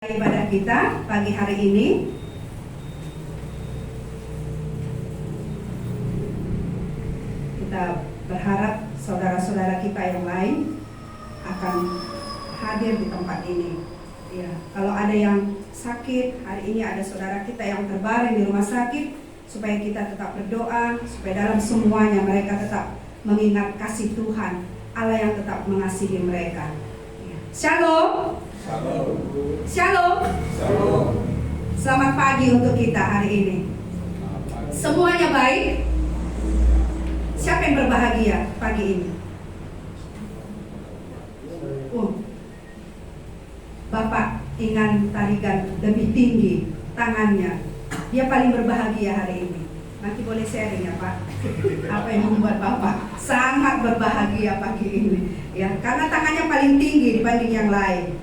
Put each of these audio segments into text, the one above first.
Ibadah kita pagi hari ini, kita berharap saudara-saudara kita yang lain akan hadir di tempat ini. Ya, kalau ada yang sakit, hari ini ada saudara kita yang terbaring di rumah sakit, supaya kita tetap berdoa, supaya dalam semuanya mereka tetap mengingat kasih Tuhan, Allah yang tetap mengasihi mereka. Ya. Shalom. Shalom. Shalom. Shalom. Selamat pagi untuk kita hari ini. Semuanya baik? Siapa yang berbahagia pagi ini? Bapak Ingan Tarigan lebih tinggi tangannya. Dia paling berbahagia hari ini. Nanti boleh sharing ya Pak. Apa yang membuat Bapak sangat berbahagia pagi ini? Ya, karena tangannya paling tinggi dibanding yang lain.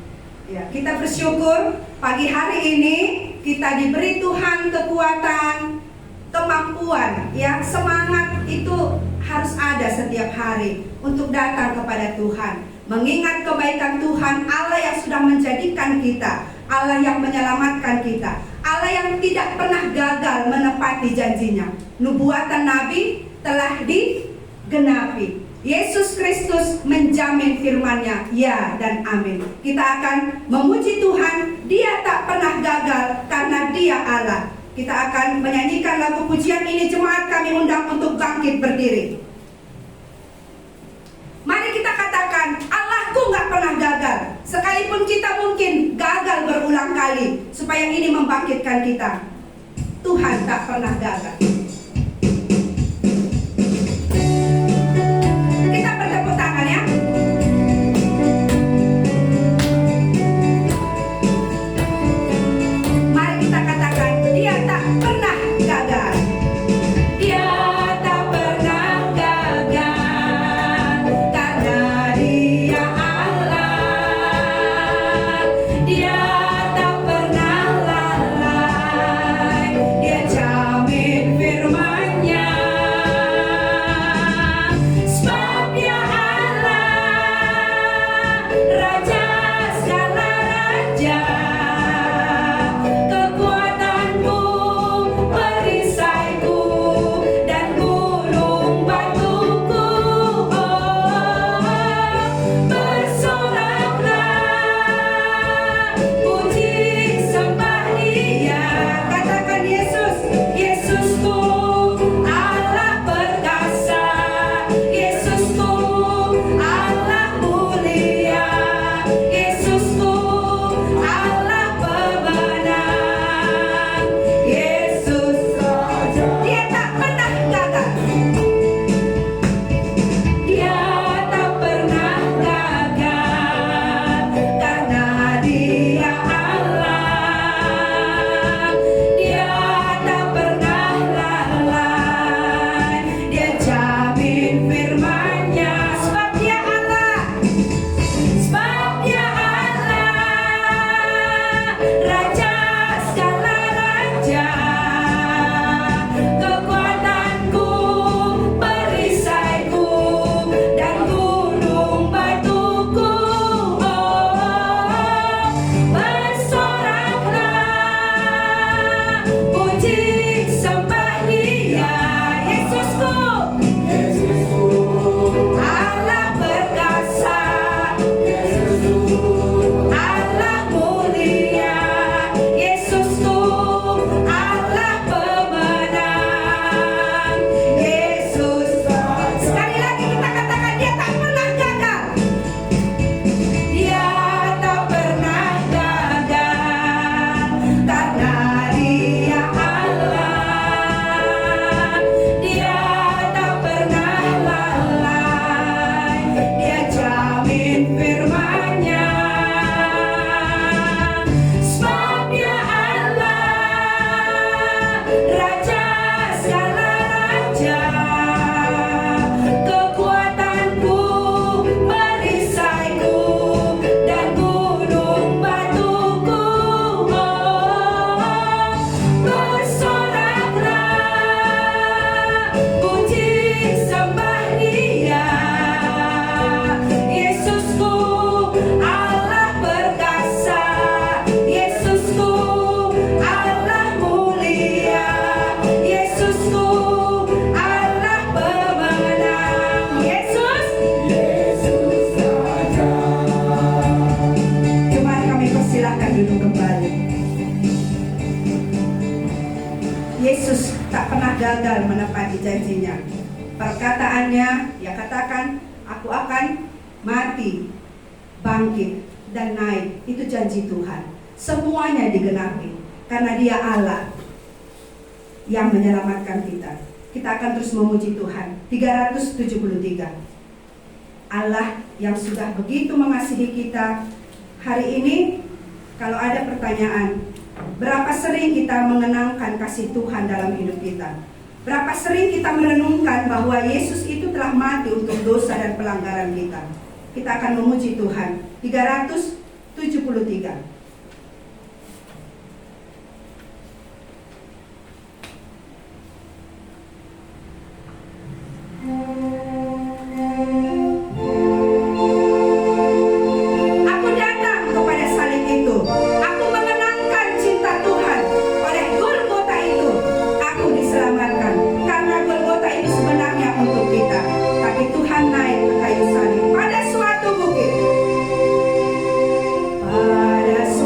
Ya, kita bersyukur pagi hari ini kita diberi Tuhan kekuatan, kemampuan, ya semangat itu harus ada setiap hari untuk datang kepada Tuhan, mengingat kebaikan Tuhan, Allah yang sudah menjadikan kita, Allah yang menyelamatkan kita, Allah yang tidak pernah gagal menepati janjinya. Nubuatan Nabi telah digenapi. Yesus Kristus menjamin firman-Nya, ya dan amin. Kita akan memuji Tuhan, Dia tak pernah gagal karena Dia Allah. Kita akan menyanyikan lagu pujian ini, jemaat kami undang untuk bangkit berdiri. Mari kita katakan, Allahku gak pernah gagal. Sekalipun kita mungkin gagal berulang kali, supaya ini membangkitkan kita. Tuhan tak pernah gagal. Dia jamin akan duduk kembali. Yesus tak pernah gagal menepati janjinya. Perkataannya, Dia katakan, aku akan mati, bangkit, dan naik. Itu janji Tuhan. Semuanya digenapi karena Dia Allah yang menyelamatkan kita. Kita akan terus memuji Tuhan. 373. Allah yang sudah begitu mengasihi kita. Hari ini kalau ada pertanyaan, berapa sering kita mengenangkan kasih Tuhan dalam hidup kita? Berapa sering kita merenungkan bahwa Yesus itu telah mati untuk dosa dan pelanggaran kita? Kita akan memuji Tuhan. 373. Pada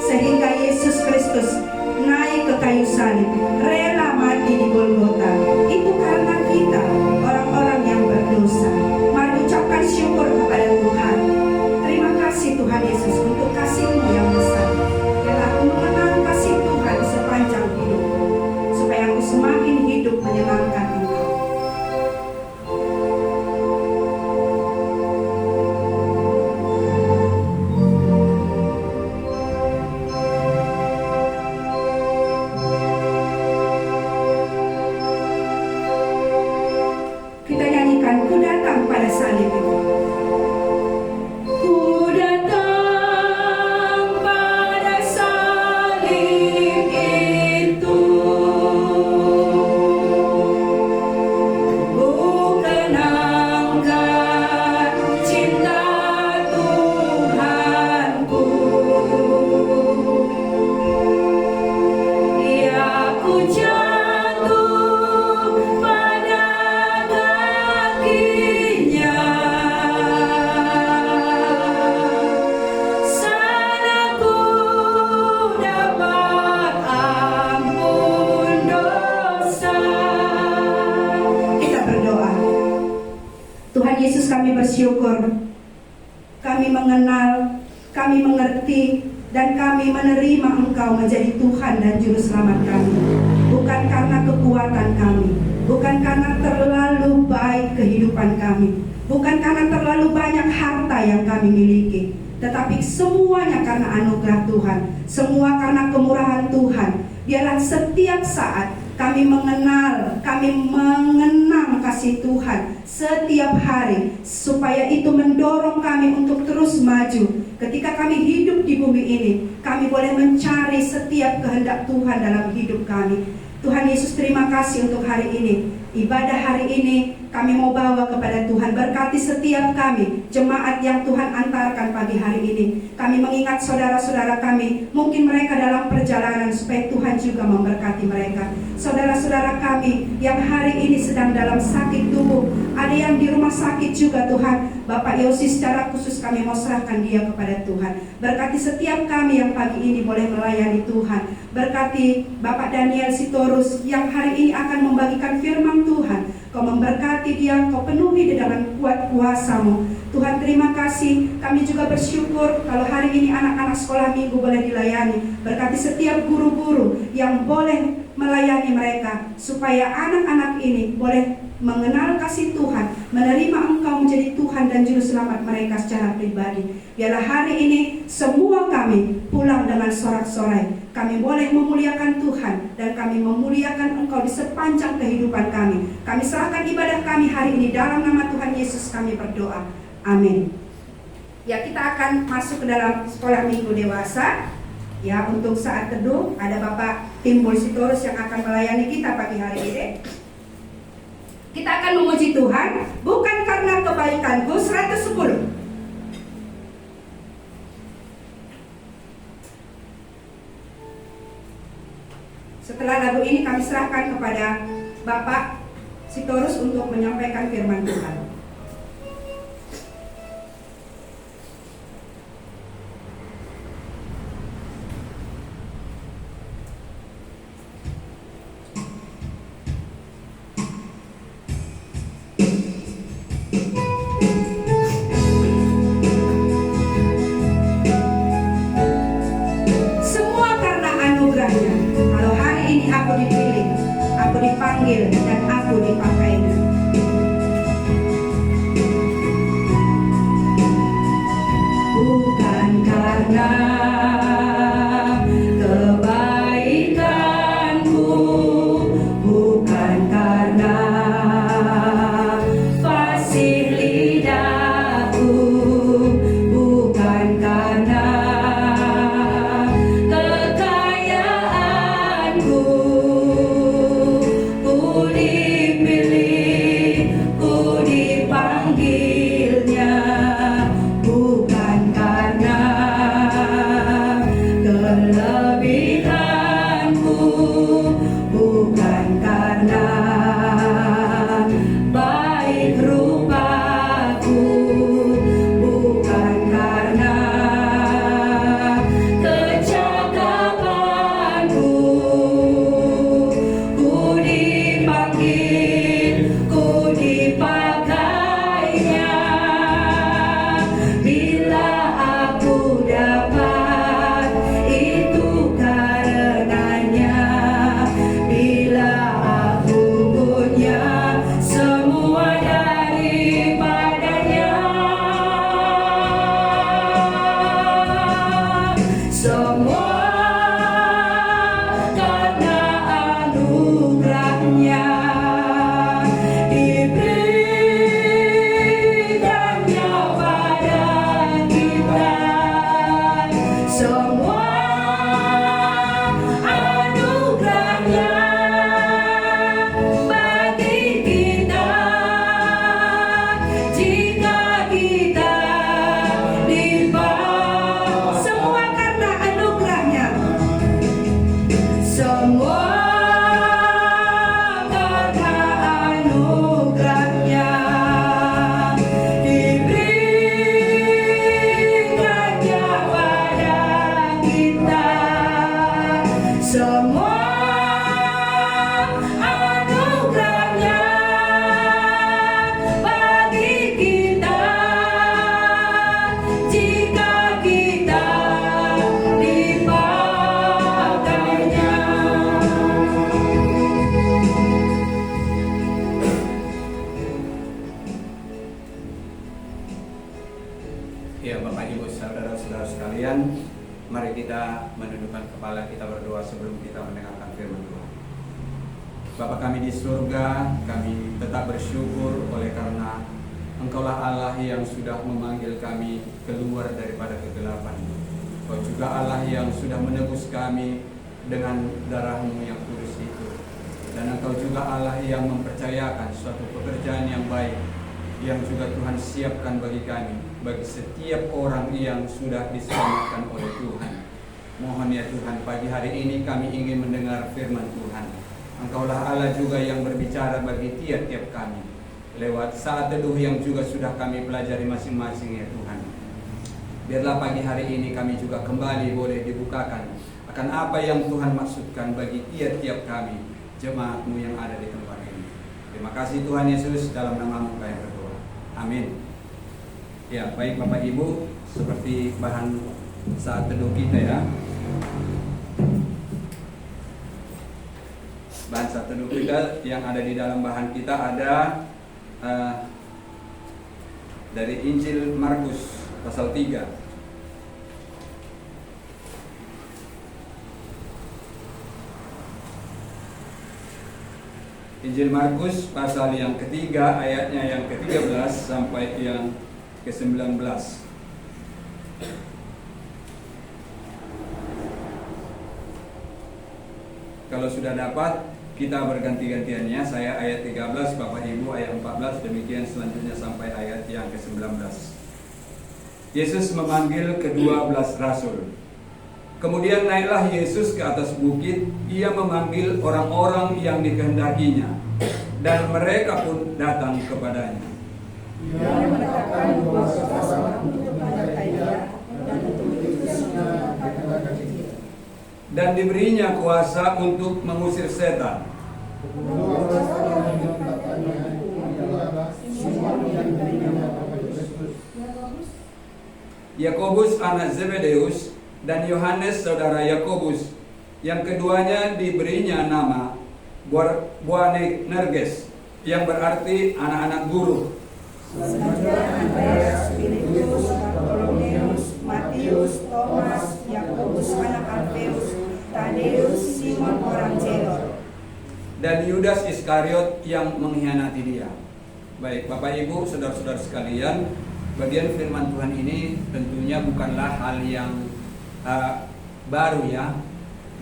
sehingga Yesus Kristus naik ke kayu salib, rela mati di Golgota. Itu karena kita, orang-orang yang berdosa. Mari ucapkan syukur kepada Tuhan. Terima kasih Tuhan Yesus untuk kasih-Mu yang besar. Biarlah aku mengenal kasih Tuhan sepanjang hidupku, supaya aku semakin hidup menyenangkan Engkau. Kita nyanyikan, ku datang pada salib itu. Ku datang pada salib itu, bukan angkat cinta Tuhanku. Ya, ku jatuh pada kakinya, sana ku dapat ampun dosa. Kita berdoa. Tuhan Yesus, kami bersyukur, kami mengenal, kami mengerti, dan kami menerima Engkau menjadi Tuhan dan Juru Selamat kami. Bukan karena kekuatan kami, bukan karena terlalu baik kehidupan kami, bukan karena terlalu banyak harta yang kami miliki, tetapi semuanya karena anugerah Tuhan, semua karena kemurahan Tuhan. Biarlah setiap saat kami mengenal, kami mengenang kasih Tuhan setiap hari, supaya itu mendorong kami untuk terus maju. Ketika kami hidup di bumi ini, kami boleh mencari setiap kehendak Tuhan dalam hidup kami. Tuhan Yesus, terima kasih untuk hari ini. Ibadah hari ini kami mau bawa kepada Tuhan. Berkati setiap kami, jemaat yang Tuhan antarkan pagi hari ini. Kami mengingat saudara-saudara kami, mungkin mereka dalam perjalanan, supaya Tuhan juga memberkati mereka. Saudara-saudara kami yang hari ini sedang dalam sakit tubuh, ada yang di rumah sakit juga Tuhan. Bapak Yosi, secara khusus kami mau serahkan dia kepada Tuhan. Berkati setiap kami yang pagi ini boleh melayani Tuhan. Berkati Bapak Daniel Sitorus yang hari ini akan membagikan firman Tuhan. Kau memberkati dia, Kau penuhi dia dengan kuat kuasa-Mu. Tuhan, terima kasih. Kami juga bersyukur kalau hari ini anak-anak sekolah minggu boleh dilayani. Berkati setiap guru-guru yang boleh melayani mereka, supaya anak-anak ini boleh mengenal kasih Tuhan, menerima Engkau menjadi Tuhan dan Juru Selamat mereka secara pribadi. Biarlah hari ini semua kami pulang dengan sorak-sorai. Kami boleh memuliakan Tuhan, dan kami memuliakan Engkau di sepanjang kehidupan kami. Kami serahkan ibadah kami hari ini dalam nama Tuhan Yesus kami berdoa. Amin. Ya, kita akan masuk ke dalam sekolah minggu dewasa. Ya, untuk saat teduh ada Bapak Timbul Sitorus yang akan melayani kita pagi hari ini. Kita akan memuji Tuhan bukan karena kebaikanku, 110. Setelah lagu ini kami serahkan kepada Bapak Sitorus untuk menyampaikan firman Tuhan. Dan aku dipakainya. Bukan karena kebaikanku, bukan karena fasih lidahku, bukan karena kekayaanku. sekalian, mari kita menundukkan kepala kita berdoa sebelum kita mendengarkan firman Tuhan. Bapa kami di surga, kami tetap bersyukur oleh karena Engkaulah Allah yang sudah memanggil kami keluar daripada kegelapan. Engkau juga Allah yang sudah menebus kami dengan darah-Mu yang kudus itu. Dan Engkau juga Allah yang mempercayakan suatu pekerjaan yang baik yang juga Tuhan siapkan bagi kami, bagi setiap orang yang sudah diselamatkan oleh Tuhan. Mohon ya Tuhan, pagi hari ini kami ingin mendengar firman Tuhan. Engkaulah Allah juga yang berbicara bagi tiap-tiap kami lewat saat teduh yang juga sudah kami pelajari masing-masing ya Tuhan. Biarlah pagi hari ini kami juga kembali boleh dibukakan akan apa yang Tuhan maksudkan bagi tiap-tiap kami, jemaat-Mu yang ada di tempat ini. Terima kasih Tuhan Yesus, dalam nama-Mu kami berdoa. Amin. Ya, baik Bapak Ibu, seperti bahan saat teduh kita ya. Bahan saat teduh kita yang ada di dalam bahan kita ada dari Injil Markus pasal 3. Injil Markus pasal yang ketiga, ayatnya yang ke-13 sampai yang ke-19. Kalau sudah dapat, kita berganti-gantiannya. Saya ayat 13, Bapak Ibu ayat 14, demikian selanjutnya sampai ayat yang ke-19. Yesus memanggil ke-12 rasul. Kemudian naiklah Yesus ke atas bukit, ia memanggil orang-orang yang dikehendakinya, dan mereka pun datang kepadanya. Ia menetapkan 12 orang untuk menyertai Dia dan untuk diutusnya kepada kita. Dan diberinya kuasa untuk mengusir setan. 12 orang yang ditetapkannya ialah Simon yang diberinya kepada Kristus, Yakobus anak Zebedeus dan Yohanes saudara Yakobus, yang keduanya diberinya nama Boanerges, yang berarti anak-anak guru. Selanjutnya Andreas, Filipus, Bartolomeus, Matius, Thomas, Yakobus anak Alfeus, Tadeus, Simon orang Zelot, Dan Yudas Iskariot yang mengkhianati Dia. Baik Bapak Ibu, saudara-saudara sekalian, bagian firman Tuhan ini tentunya bukanlah hal yang baru ya,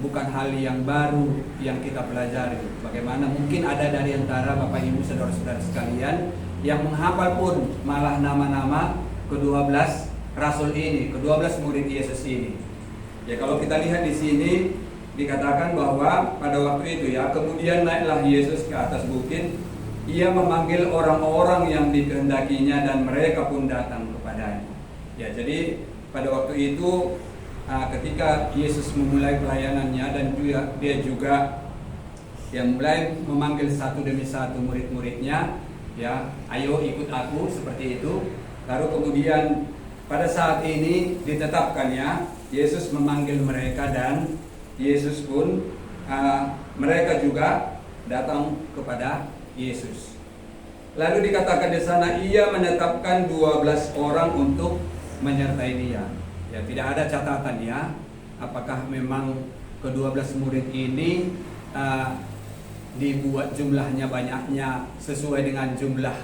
bukan hal yang baru yang kita pelajari. Bagaimana mungkin ada dari antara Bapak Ibu saudara-saudara sekalian yang menghafal pun malah nama-nama ke-12 rasul ini, ke-12 murid Yesus ini. Ya, kalau kita lihat di sini dikatakan bahwa pada waktu itu ya, kemudian naiklah Yesus ke atas bukit, ia memanggil orang-orang yang dikehendakinya dan mereka pun datang kepadanya. Ya, jadi pada waktu itu ketika Yesus memulai pelayanannya dan dia juga yang mulai memanggil satu demi satu murid-muridnya, ya, ayo ikut aku, seperti itu. Lalu kemudian pada saat ini ditetapkannya Yesus memanggil mereka dan Yesus pun mereka juga datang kepada Yesus. Lalu dikatakan di sana ia menetapkan 12 orang untuk menyertai Dia. Ya, tidak ada catatan ya, apakah memang ke-12 murid ini dibuat jumlahnya banyaknya sesuai dengan jumlah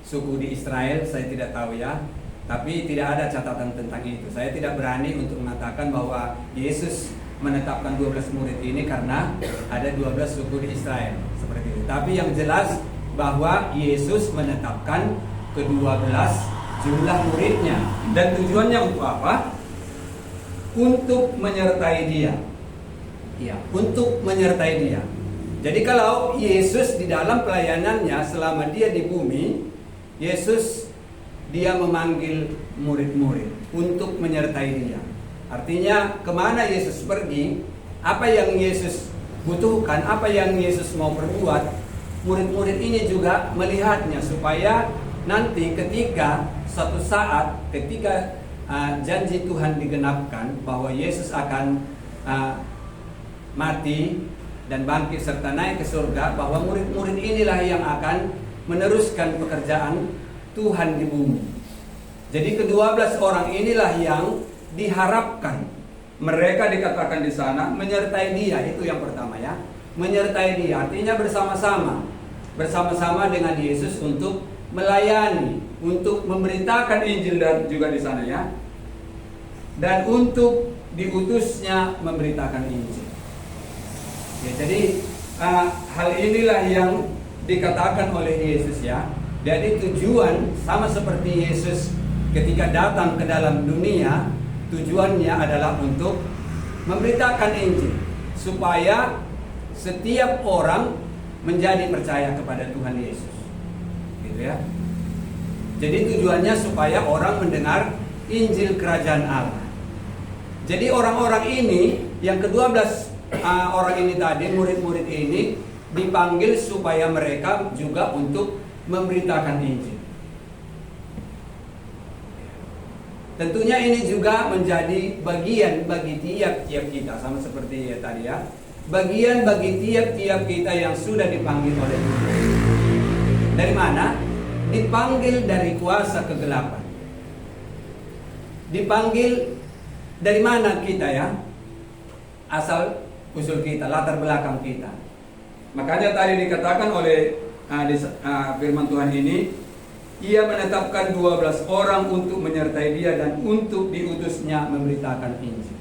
suku di Israel, saya tidak tahu ya. Tapi tidak ada catatan tentang itu. Saya tidak berani untuk mengatakan bahwa Yesus menetapkan 12 murid ini karena ada 12 suku di Israel, seperti itu. Tapi yang jelas bahwa Yesus menetapkan ke-12 jumlah muridnya. Dan tujuannya untuk apa? Untuk menyertai Dia. Ya, untuk menyertai Dia. Jadi kalau Yesus di dalam pelayanannya selama Dia di bumi, Yesus Dia memanggil murid-murid untuk menyertai Dia. Artinya kemana Yesus pergi, apa yang Yesus butuhkan, apa yang Yesus mau perbuat, murid-murid ini juga melihatnya, supaya nanti ketika suatu saat ketika janji Tuhan digenapkan bahwa Yesus akan mati dan bangkit serta naik ke surga, bahwa murid-murid inilah yang akan meneruskan pekerjaan Tuhan di bumi. Jadi ke-12 orang inilah yang diharapkan mereka dikatakan di sana menyertai dia, itu yang pertama ya. Menyertai dia artinya bersama-sama dengan Yesus untuk melayani, untuk memberitakan Injil dan juga di sana ya. Dan untuk diutusnya memberitakan Injil. Ya, jadi hal inilah yang dikatakan oleh Yesus ya. Jadi tujuan sama seperti Yesus ketika datang ke dalam dunia, tujuannya adalah untuk memberitakan Injil supaya setiap orang menjadi percaya kepada Tuhan Yesus. Gitu ya. Jadi tujuannya supaya orang mendengar Injil Kerajaan Allah. Jadi orang-orang ini, yang ke-12 orang ini tadi, murid-murid ini dipanggil supaya mereka juga untuk memberitakan Injil. Tentunya ini juga menjadi bagian bagi tiap-tiap kita, sama seperti ya tadi ya. Bagian bagi tiap-tiap kita yang sudah dipanggil oleh Tuhan. Dari mana? Dipanggil dari kuasa kegelapan. Dipanggil dari mana kita ya? Asal usul kita, latar belakang kita. Makanya tadi dikatakan oleh firman Tuhan ini, ia menetapkan 12 orang untuk menyertai dia dan untuk diutusnya memberitakan Injil.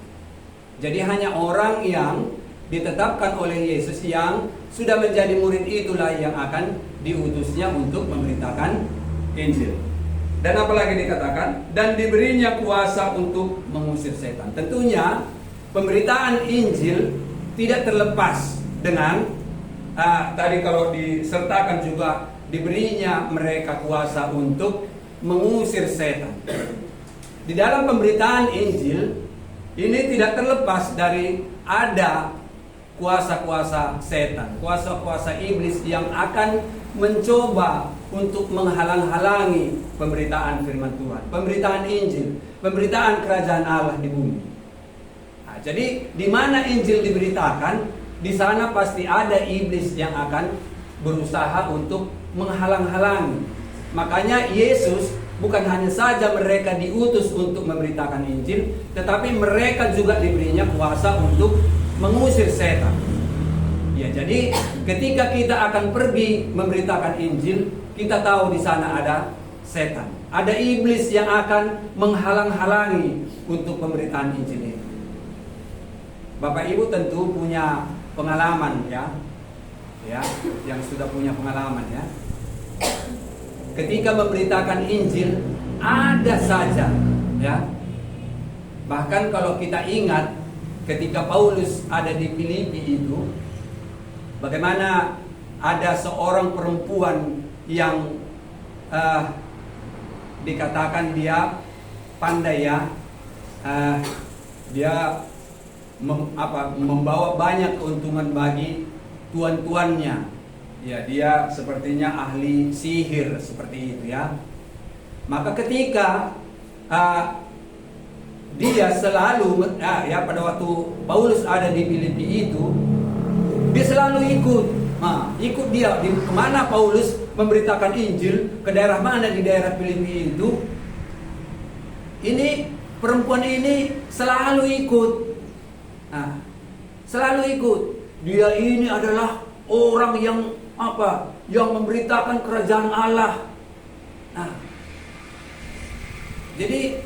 Jadi hanya orang yang ditetapkan oleh Yesus yang sudah menjadi murid itulah yang akan diutusnya untuk memberitakan Injil. Dan apalagi dikatakan, dan diberinya kuasa untuk mengusir setan. Tentunya pemberitaan Injil tidak terlepas dengan tadi kalau disertakan juga diberinya mereka kuasa untuk mengusir setan. Di dalam pemberitaan Injil ini tidak terlepas dari ada kuasa-kuasa setan, kuasa-kuasa iblis yang akan mencoba untuk menghalang-halangi pemberitaan firman Tuhan, pemberitaan Injil, pemberitaan kerajaan Allah di bumi. Nah, jadi di mana Injil diberitakan, di sana pasti ada iblis yang akan berusaha untuk menghalang-halangi. Makanya Yesus bukan hanya saja mereka diutus untuk memberitakan Injil, tetapi mereka juga diberinya kuasa untuk mengusir setan. Ya, jadi ketika kita akan pergi memberitakan Injil, kita tahu di sana ada setan, ada iblis yang akan menghalang-halangi untuk pemberitaan Injil itu. Bapak Ibu tentu punya pengalaman ya, yang sudah punya pengalaman ya. Ketika memberitakan Injil ada saja ya. Bahkan kalau kita ingat ketika Paulus ada di Filipi itu, bagaimana ada seorang perempuan yang dikatakan dia pandai ya, dia membawa banyak keuntungan bagi tuan-tuannya. Ya, dia sepertinya ahli sihir seperti itu ya. Maka ketika dia selalu pada waktu Paulus ada di Filipi itu, dia selalu ikut dia di kemana Paulus memberitakan Injil, ke daerah mana di daerah Filipi itu. Ini perempuan ini selalu ikut. Selalu ikut. Dia ini adalah orang yang yang memberitakan kerajaan Allah. Jadi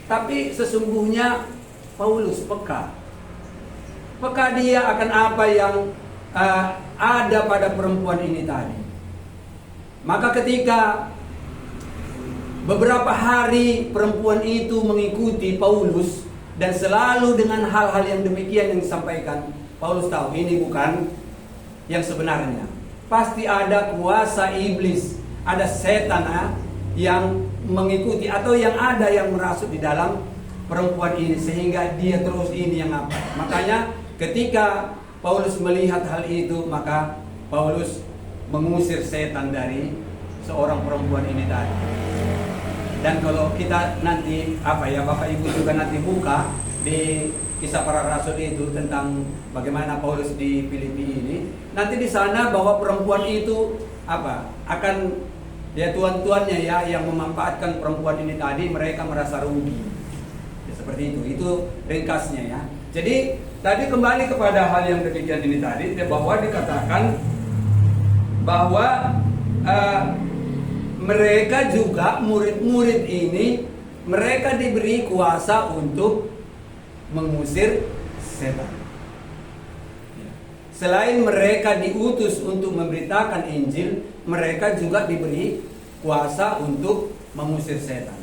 tapi sesungguhnya Paulus peka dia akan apa yang ada pada perempuan ini tadi. Maka ketika beberapa hari perempuan itu mengikuti Paulus dan selalu dengan hal-hal yang demikian yang disampaikan, Paulus tahu ini bukan yang sebenarnya. Pasti ada kuasa iblis, ada setan yang mengikuti atau yang ada yang merasuk di dalam perempuan ini sehingga dia terus ini yang apa. Makanya ketika Paulus melihat hal itu, maka Paulus mengusir setan dari seorang perempuan ini tadi. Dan kalau kita nanti Bapak Ibu juga nanti buka di Kisah Para Rasul itu tentang bagaimana Paulus di Filipi ini, nanti di sana bahwa perempuan itu akan tuan-tuannya yang memanfaatkan perempuan ini tadi, mereka merasa rugi. Ya, seperti itu. Itu ringkasnya ya. Jadi tadi kembali kepada hal yang demikian ini tadi, bahwa dikatakan bahwa mereka juga murid-murid ini mereka diberi kuasa untuk mengusir setan. Selain mereka diutus untuk memberitakan Injil, mereka juga diberi kuasa untuk mengusir setan.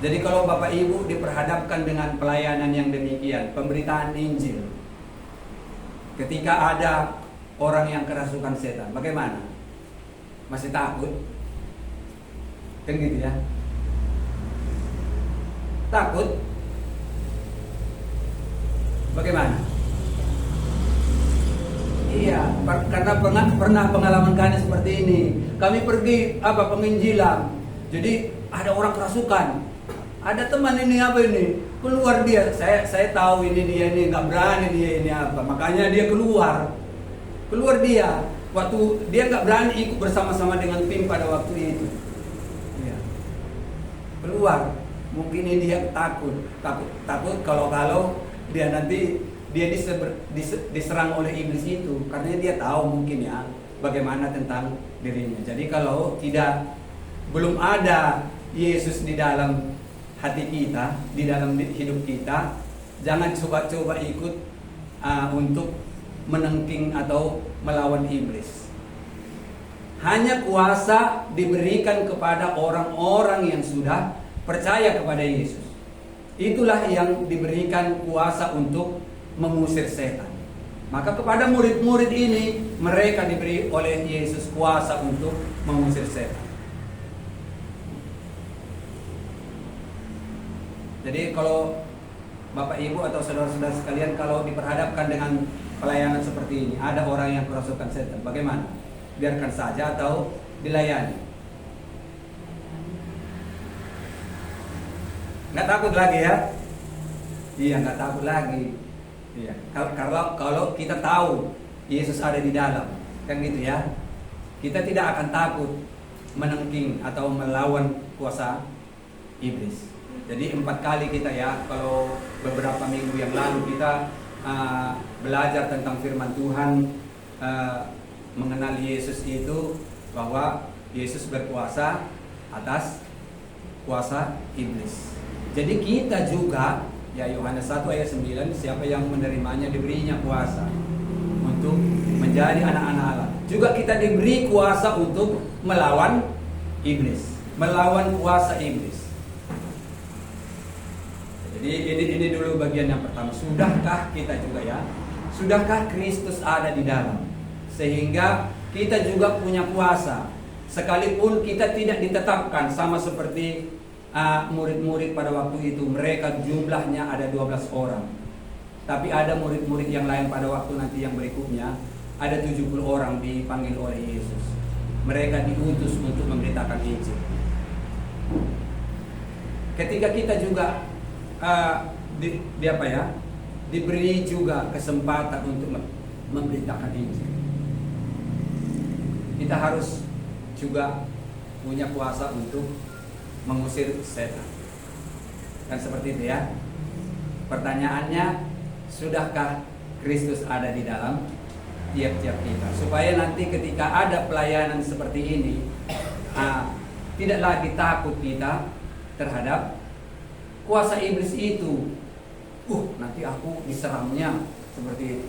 Jadi kalau Bapak Ibu diperhadapkan dengan pelayanan yang demikian, pemberitaan Injil, ketika ada orang yang kerasukan setan, bagaimana? Masih takut? Kan gitu ya? Takut? Bagaimana? Iya, karena pernah pengalaman kami seperti ini. Kami pergi penginjilan. Jadi ada orang kerasukan. Ada teman ini keluar dia. Saya tahu ini dia ini nggak berani dia ini apa. Makanya dia keluar dia. Waktu dia nggak berani ikut bersama-sama dengan tim pada waktu itu. Ya. Keluar. Mungkin ini dia takut kalau dia nanti dia diserang oleh iblis itu, karena dia tahu mungkin ya bagaimana tentang dirinya. Jadi kalau belum ada Yesus di dalam hati kita, di dalam hidup kita, jangan coba-coba ikut untuk menengking atau melawan iblis. Hanya kuasa diberikan kepada orang-orang yang sudah percaya kepada Yesus. Itulah yang diberikan kuasa untuk mengusir setan. Maka kepada murid-murid ini, mereka diberi oleh Yesus kuasa untuk mengusir setan. Jadi kalau Bapak Ibu atau saudara-saudara sekalian, kalau diperhadapkan dengan pelayanan seperti ini, ada orang yang kerasukan setan, bagaimana? Biarkan saja atau dilayani? Nggak takut lagi ya? Iya, nggak takut lagi. Iya. Kalau kita tahu Yesus ada di dalam, kan gitu ya, kita tidak akan takut menengking atau melawan kuasa iblis. Jadi 4 kali kita ya, kalau beberapa minggu yang lalu kita belajar tentang firman Tuhan, mengenal Yesus itu, bahwa Yesus berkuasa atas kuasa iblis. Jadi kita juga, ya Yohanes 1 ayat 9, siapa yang menerimanya diberinya kuasa untuk menjadi anak-anak Allah. Juga kita diberi kuasa untuk melawan iblis, melawan kuasa iblis. Jadi ini dulu bagian yang pertama. Sudahkah kita juga ya? Sudahkah Kristus ada di dalam? Sehingga kita juga punya kuasa. Sekalipun kita tidak ditetapkan sama seperti murid-murid pada waktu itu, mereka jumlahnya ada 12 orang. Tapi ada murid-murid yang lain pada waktu nanti yang berikutnya, ada 70 orang dipanggil oleh Yesus. Mereka diutus untuk memberitakan Injil. Ketika kita juga diberi juga kesempatan untuk memberitakan Injil, kita harus juga punya kuasa untuk mengusir setan. Kan seperti itu ya. Pertanyaannya, sudahkah Kristus ada di dalam tiap-tiap kita? Supaya nanti ketika ada pelayanan seperti ini, tidak lagi takut kita terhadap kuasa iblis itu. Nanti aku diserangnya seperti itu.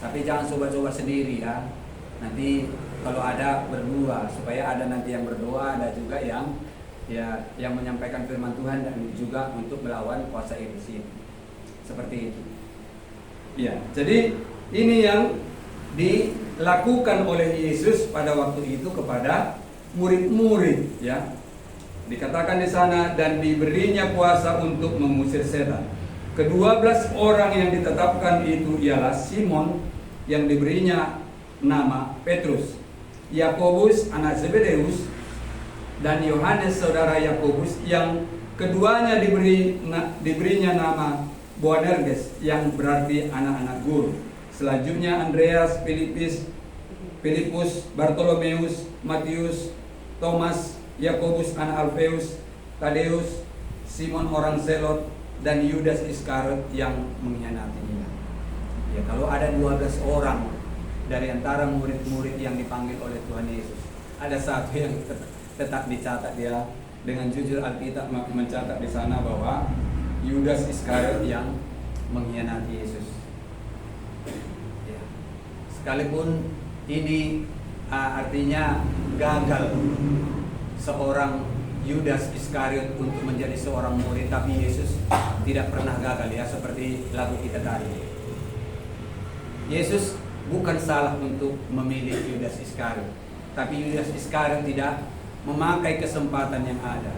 Tapi jangan coba-coba sendiri ya. Nanti kalau ada berdua, supaya ada nanti yang berdoa, ada juga yang menyampaikan firman Tuhan dan juga untuk melawan kuasa iblis itu. Seperti itu. Ya, jadi ini yang dilakukan oleh Yesus pada waktu itu kepada murid-murid ya. Dikatakan di sana, dan diberinya kuasa untuk mengusir setan. Ke-12 orang yang ditetapkan itu ialah Simon yang diberinya nama Petrus, Yakobus anak Zebedeus, dan Yohanes saudara Yakobus, yang keduanya diberinya nama Boanerges yang berarti anak-anak guru. Selanjutnya Andreas, Filipus, Bartolomeus, Matius, Thomas, Yakobus anak Alfeus, Tadeus, Simon orang Zelot, dan Yudas Iskariot yang mengkhianati dia. Ya, kalau ada 12 orang dari antara murid-murid yang dipanggil oleh Tuhan Yesus, ada satu yang tetap dicatat dia dengan jujur. Alkitab mencatat di sana bahwa Yudas Iskariot yang mengkhianati Yesus. Ya. Sekalipun ini artinya gagal seorang Yudas Iskariot untuk menjadi seorang murid, tapi Yesus tidak pernah gagal ya, seperti lagu kita tadi. Yesus bukan salah untuk memilih Yudas Iskariot, tapi Yudas Iskariot tidak memakai kesempatan yang ada.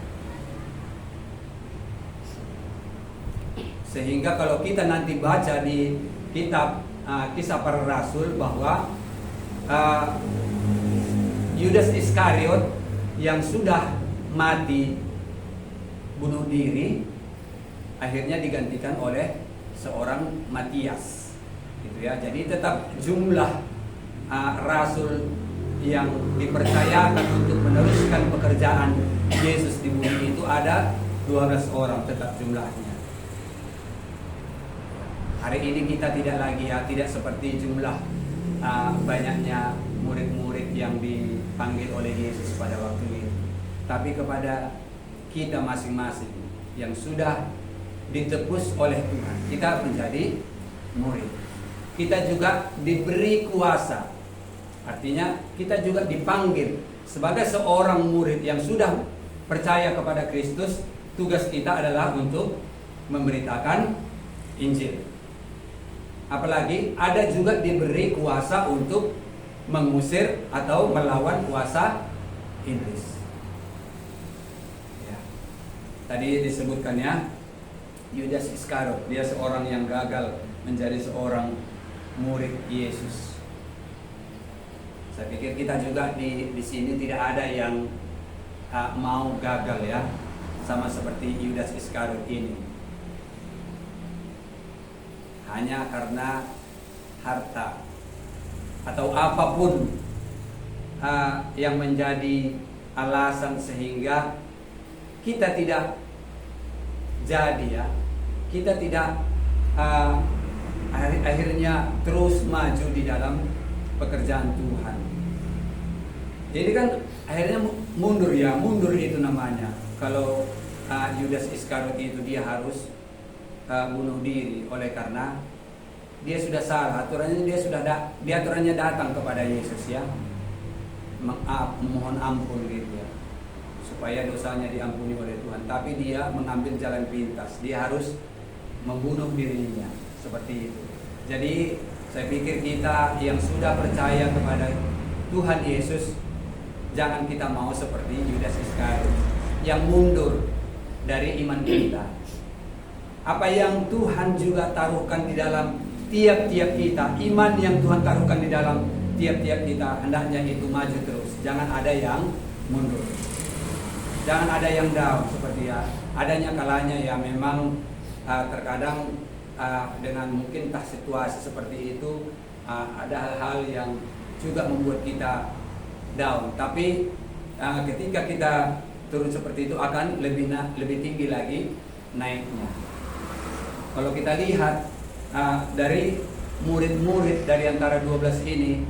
Sehingga kalau kita nanti baca di kitab Kisah Para Rasul bahwa Yudas Iskariot yang sudah mati bunuh diri akhirnya digantikan oleh seorang Matias, gitu ya. Jadi tetap jumlah rasul yang dipercayakan untuk meneruskan pekerjaan Yesus di bumi itu ada 12 orang tetap jumlahnya. Hari ini kita tidak lagi ya, tidak seperti jumlah banyaknya murid-murid yang dipanggil oleh Yesus pada waktu itu. Tapi kepada kita masing-masing yang sudah ditebus oleh Tuhan, kita menjadi murid. Kita juga diberi kuasa. Artinya kita juga dipanggil sebagai seorang murid yang sudah percaya kepada Kristus. Tugas kita adalah untuk memberitakan Injil. Apalagi ada juga diberi kuasa untuk mengusir atau melawan kuasa iblis. Tadi disebutkan ya, Yudas Iskariot, dia seorang yang gagal menjadi seorang murid Yesus. Saya pikir kita juga di sini tidak ada yang mau gagal ya, sama seperti Yudas Iskariot ini. Hanya karena harta atau apapun yang menjadi alasan sehingga kita tidak jadi ya, kita tidak akhirnya terus maju di dalam pekerjaan Tuhan. Jadi kan akhirnya mundur ya, mundur itu namanya. Kalau Yudas Iskariot itu dia harus bunuh diri oleh karena dia sudah salah, aturannya dia aturannya datang kepada Yesus ya, memohon ampun gitu ya, supaya dosanya diampuni oleh Tuhan. Tapi dia mengambil jalan pintas, dia harus membunuh dirinya seperti itu. Jadi saya pikir kita yang sudah percaya kepada Tuhan Yesus, jangan kita mau seperti Yudas Iskariot yang mundur dari iman kita. Apa yang Tuhan juga taruhkan di dalam tiap-tiap kita, iman yang Tuhan taruhkan di dalam tiap-tiap kita, hendaknya itu maju terus. Jangan ada yang mundur, jangan ada yang down seperti ya. Adanya kalanya ya memang terkadang dengan mungkin situasi seperti itu ada hal-hal yang juga membuat kita down. Tapi ketika kita turun seperti itu akan lebih tinggi lagi naiknya. Kalau kita lihat dari murid-murid dari antara 12 ini,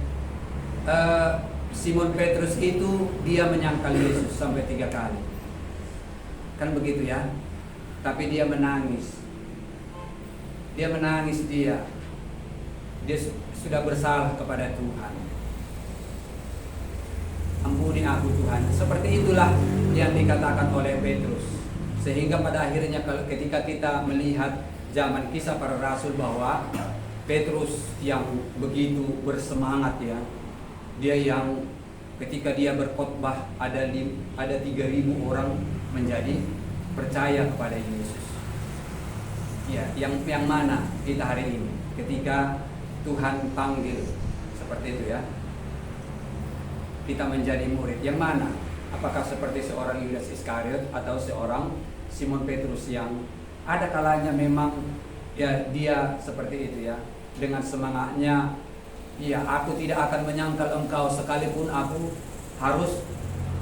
Simon Petrus itu dia menyangkal Yesus sampai 3 kali. Kan begitu ya. Tapi dia menangis. Dia menangis dia sudah bersalah kepada Tuhan. Ampuni aku Tuhan. Seperti itulah yang dikatakan oleh Petrus. Sehingga pada akhirnya ketika kita melihat zaman Kisah Para Rasul bahwa Petrus yang begitu bersemangat ya, dia yang ketika dia berkhotbah ada 3.000 orang menjadi percaya kepada Yesus. Ya, yang mana kita hari ini ketika Tuhan panggil seperti itu ya, kita menjadi murid yang mana? Apakah seperti seorang Yudas Iskariot atau seorang Simon Petrus yang ada kalanya memang ya dia seperti itu ya, dengan semangatnya ya, aku tidak akan menyangkal engkau sekalipun aku harus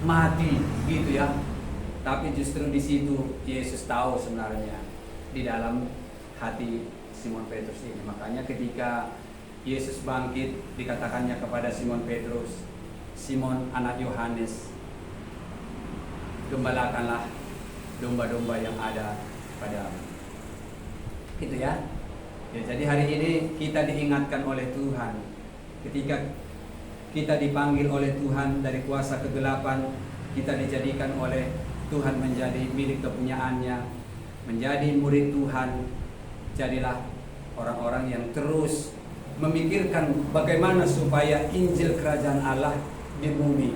mati gitu ya. Tapi justru di situ Yesus tahu sebenarnya di dalam hati Simon Petrus ini. Makanya ketika Yesus bangkit, dikatakannya kepada Simon Petrus, Simon anak Yohanes, gembalakanlah domba-domba yang ada padamu. Itu ya. Jadi hari ini kita diingatkan oleh Tuhan ketika kita dipanggil oleh Tuhan dari kuasa kegelapan, kita dijadikan oleh Tuhan menjadi milik kepunyaannya, menjadi murid Tuhan. Jadilah orang-orang yang terus memikirkan bagaimana supaya Injil Kerajaan Allah di bumi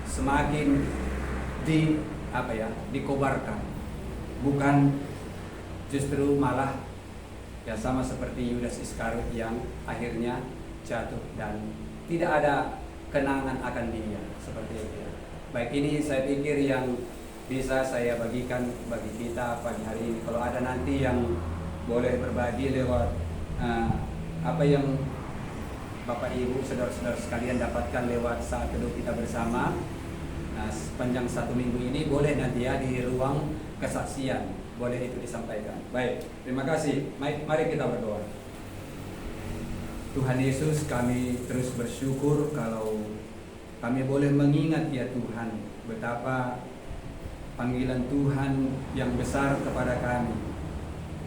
semakin dikobarkan, bukan justru malah ya sama seperti Yudas Iskariot yang akhirnya jatuh dan tidak ada kenangan akan dia, seperti itu ya. Baik, ini saya pikir yang bisa saya bagikan bagi kita pagi hari ini. Kalau ada nanti yang boleh berbagi lewat apa yang Bapak Ibu, saudara-saudara sekalian dapatkan lewat saat teduh kita bersama sepanjang 1 minggu ini, boleh nanti ya di ruang kesaksian, boleh itu disampaikan. Baik, terima kasih. Mari kita berdoa. Tuhan Yesus, kami terus bersyukur kalau kami boleh mengingat ya Tuhan, betapa panggilan Tuhan yang besar kepada kami.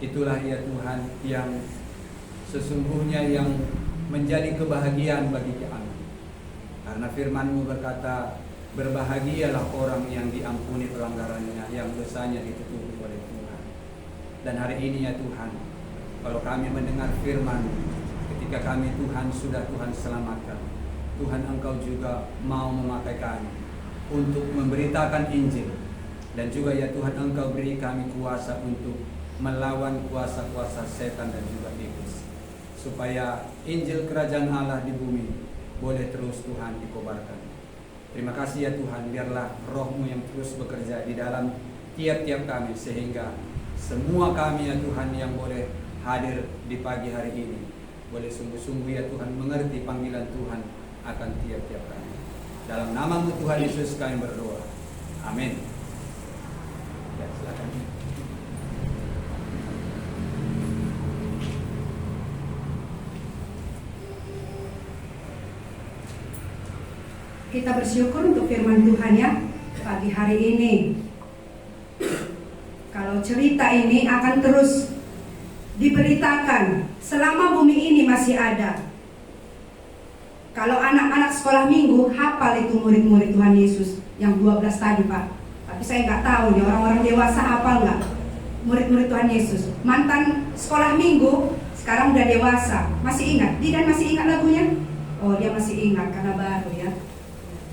Itulah ya Tuhan yang sesungguhnya yang menjadi kebahagiaan bagi kami. Karena firman-Mu berkata, berbahagialah orang yang diampuni pelanggarannya, yang dosanya ditutupi oleh Tuhan. Dan hari ini ya Tuhan, kalau kami mendengar firman, ketika kami Tuhan sudah Tuhan selamatkan, Tuhan Engkau juga mau memakai kami untuk memberitakan Injil. Dan juga ya Tuhan, Engkau beri kami kuasa untuk melawan kuasa-kuasa setan dan juga iblis, supaya Injil Kerajaan Allah di bumi boleh terus Tuhan dikobarkan. Terima kasih ya Tuhan, biarlah Roh-Mu yang terus bekerja di dalam tiap-tiap kami, sehingga semua kami ya Tuhan yang boleh hadir di pagi hari ini boleh sungguh-sungguh ya Tuhan mengerti panggilan Tuhan akan tiap-tiap kami. Dalam nama-Mu Tuhan Yesus kami berdoa. Amin. Ya, silakan. Kita bersyukur untuk firman Tuhan ya pagi hari ini. Kalau cerita ini akan terus diberitakan selama bumi ini masih ada. Kalau anak-anak sekolah minggu hafal itu murid-murid Tuhan Yesus yang 12 tadi Pak. Tapi saya nggak tahu nih orang-orang dewasa hafal nggak murid-murid Tuhan Yesus. Mantan sekolah minggu sekarang udah dewasa, masih ingat? Didan masih ingat lagunya? Oh, dia masih ingat karena baru ya.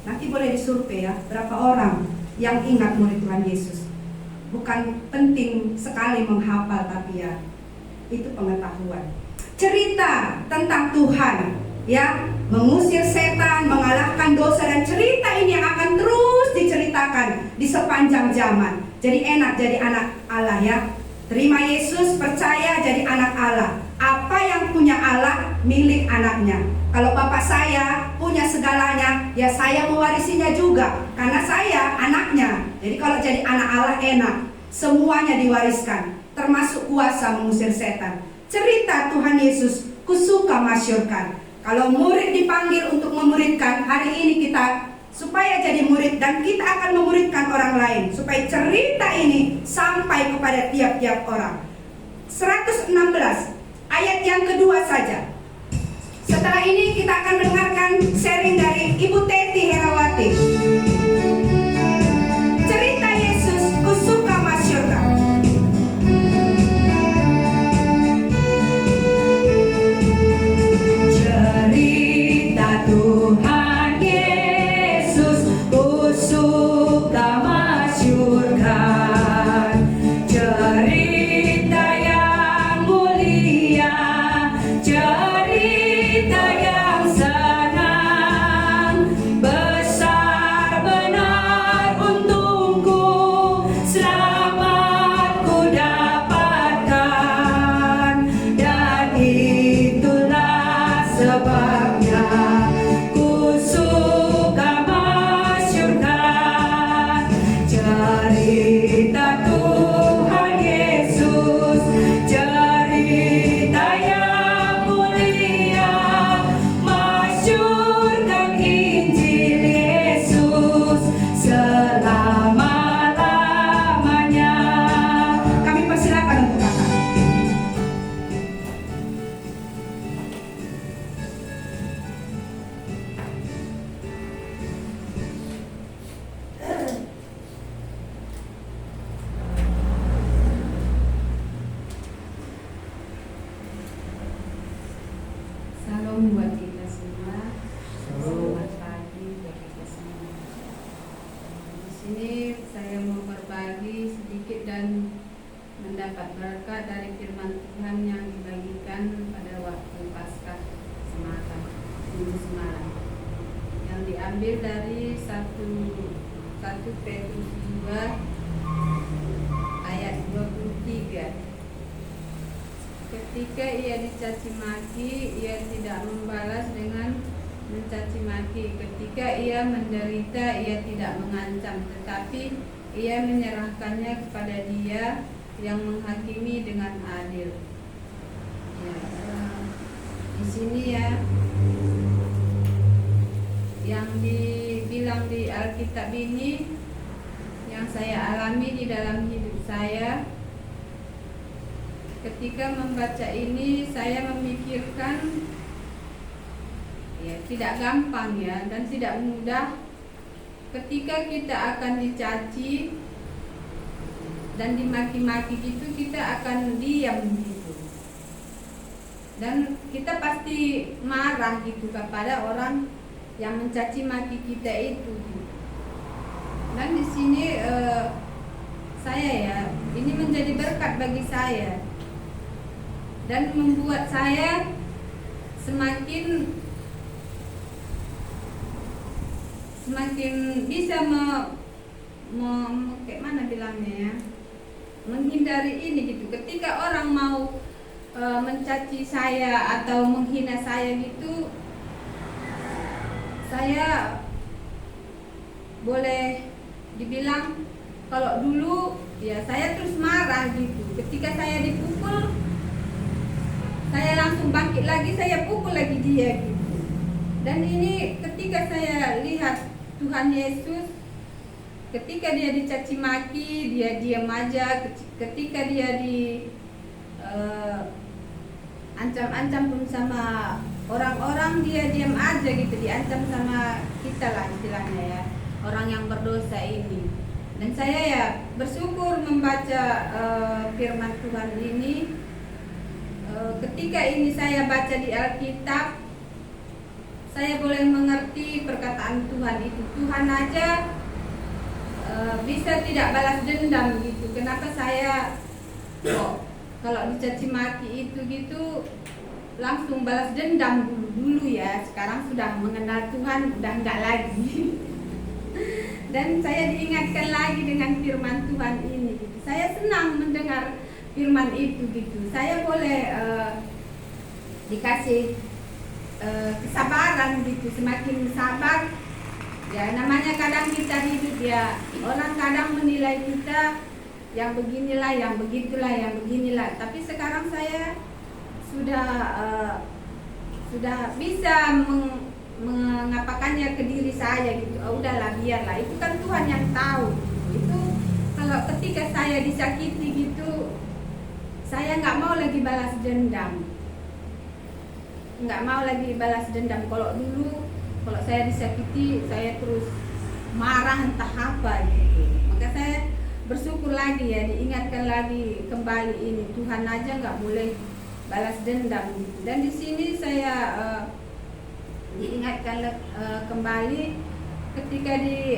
Nanti boleh disurvei ya, berapa orang yang ingat murid Tuhan Yesus. Bukan penting sekali menghafal, tapi ya itu pengetahuan. Cerita tentang Tuhan ya, mengusir setan, mengalahkan dosa, dan cerita ini yang akan terus diceritakan di sepanjang zaman. Jadi enak jadi anak Allah ya. Terima Yesus, percaya jadi anak Allah. Apa yang punya Allah milik anaknya. Kalau bapak saya punya segalanya, ya saya mewarisinya juga, karena saya anaknya. Jadi kalau jadi anak Allah enak, semuanya diwariskan, termasuk kuasa mengusir setan. Cerita Tuhan Yesus kusuka masyurkan. Kalau murid dipanggil untuk memuridkan, hari ini kita supaya jadi murid, dan kita akan memuridkan orang lain, supaya cerita ini sampai kepada tiap-tiap orang. 116 ayat yang kedua saja. Setelah ini kita akan mendengarkan sharing dari Ibu Teti Herawati. Cerita Yesus kusuka masyurkan. Cerita Tuhan Yesus kusuka masyurkan. Cerita yang mulia, cerita yang senang, besar mendapat berkat dari firman Tuhan yang dibagikan pada waktu Paskah semalam, minggu semalam, yang diambil dari 1 Petrus 2 ayat 23. Ketika ia dicaci maki, ia tidak membalas dengan mencaci maki. Ketika ia menderita, ia tidak mengancam, tetapi ia menyerahkannya kepada Dia yang menghakimi dengan adil. Ya, di sini ya, yang dibilang di Alkitab ini yang saya alami di dalam hidup saya. Ketika membaca ini saya memikirkan ya tidak gampang ya, dan tidak mudah ketika kita akan dicaci dan dimaki-maki gitu, kita akan diam gitu, dan kita pasti marah gitu kepada orang yang mencaci maki kita itu. Dan di sini saya ya, ini menjadi berkat bagi saya dan membuat saya semakin bisa kayak mana bilangnya ya, menghindari ini gitu. Ketika orang mau mencaci saya atau menghina saya gitu, saya boleh dibilang kalau dulu ya saya terus marah gitu. Ketika saya dipukul, saya langsung bangkit lagi, saya pukul lagi dia gitu. Dan ini ketika saya lihat Tuhan Yesus, ketika dia dicaci maki, dia diam aja. Ketika dia di ancam-ancam pun sama orang-orang, dia diam aja gitu. Diancam sama kita lah istilahnya ya, orang yang berdosa ini. Dan saya ya bersyukur membaca firman Tuhan ini. Ketika ini saya baca di Alkitab, saya boleh mengerti perkataan Tuhan itu. Tuhan aja bisa tidak balas dendam gitu. Kenapa saya kalau dicaci maki itu gitu langsung balas dendam dulu ya. Sekarang sudah mengenal Tuhan, udah enggak lagi. Dan saya diingatkan lagi dengan firman Tuhan ini gitu. Saya senang mendengar firman itu gitu. Saya boleh dikasih kesabaran gitu, semakin sabar ya. Namanya kadang kita hidup ya, orang kadang menilai kita yang beginilah, yang begitulah, yang beginilah. Tapi sekarang saya sudah bisa mengapakannya ke diri saya gitu. Udahlah, biarlah, itu kan Tuhan yang tahu gitu. Itu kalau ketika saya disakiti gitu, saya nggak mau lagi balas dendam, Kalau dulu, kalau saya disakiti, saya terus marah entah apa gitu. Maka saya bersyukur lagi ya, diingatkan lagi kembali ini, Tuhan aja nggak boleh balas dendam gitu. Dan di sini saya diingatkan kembali ketika di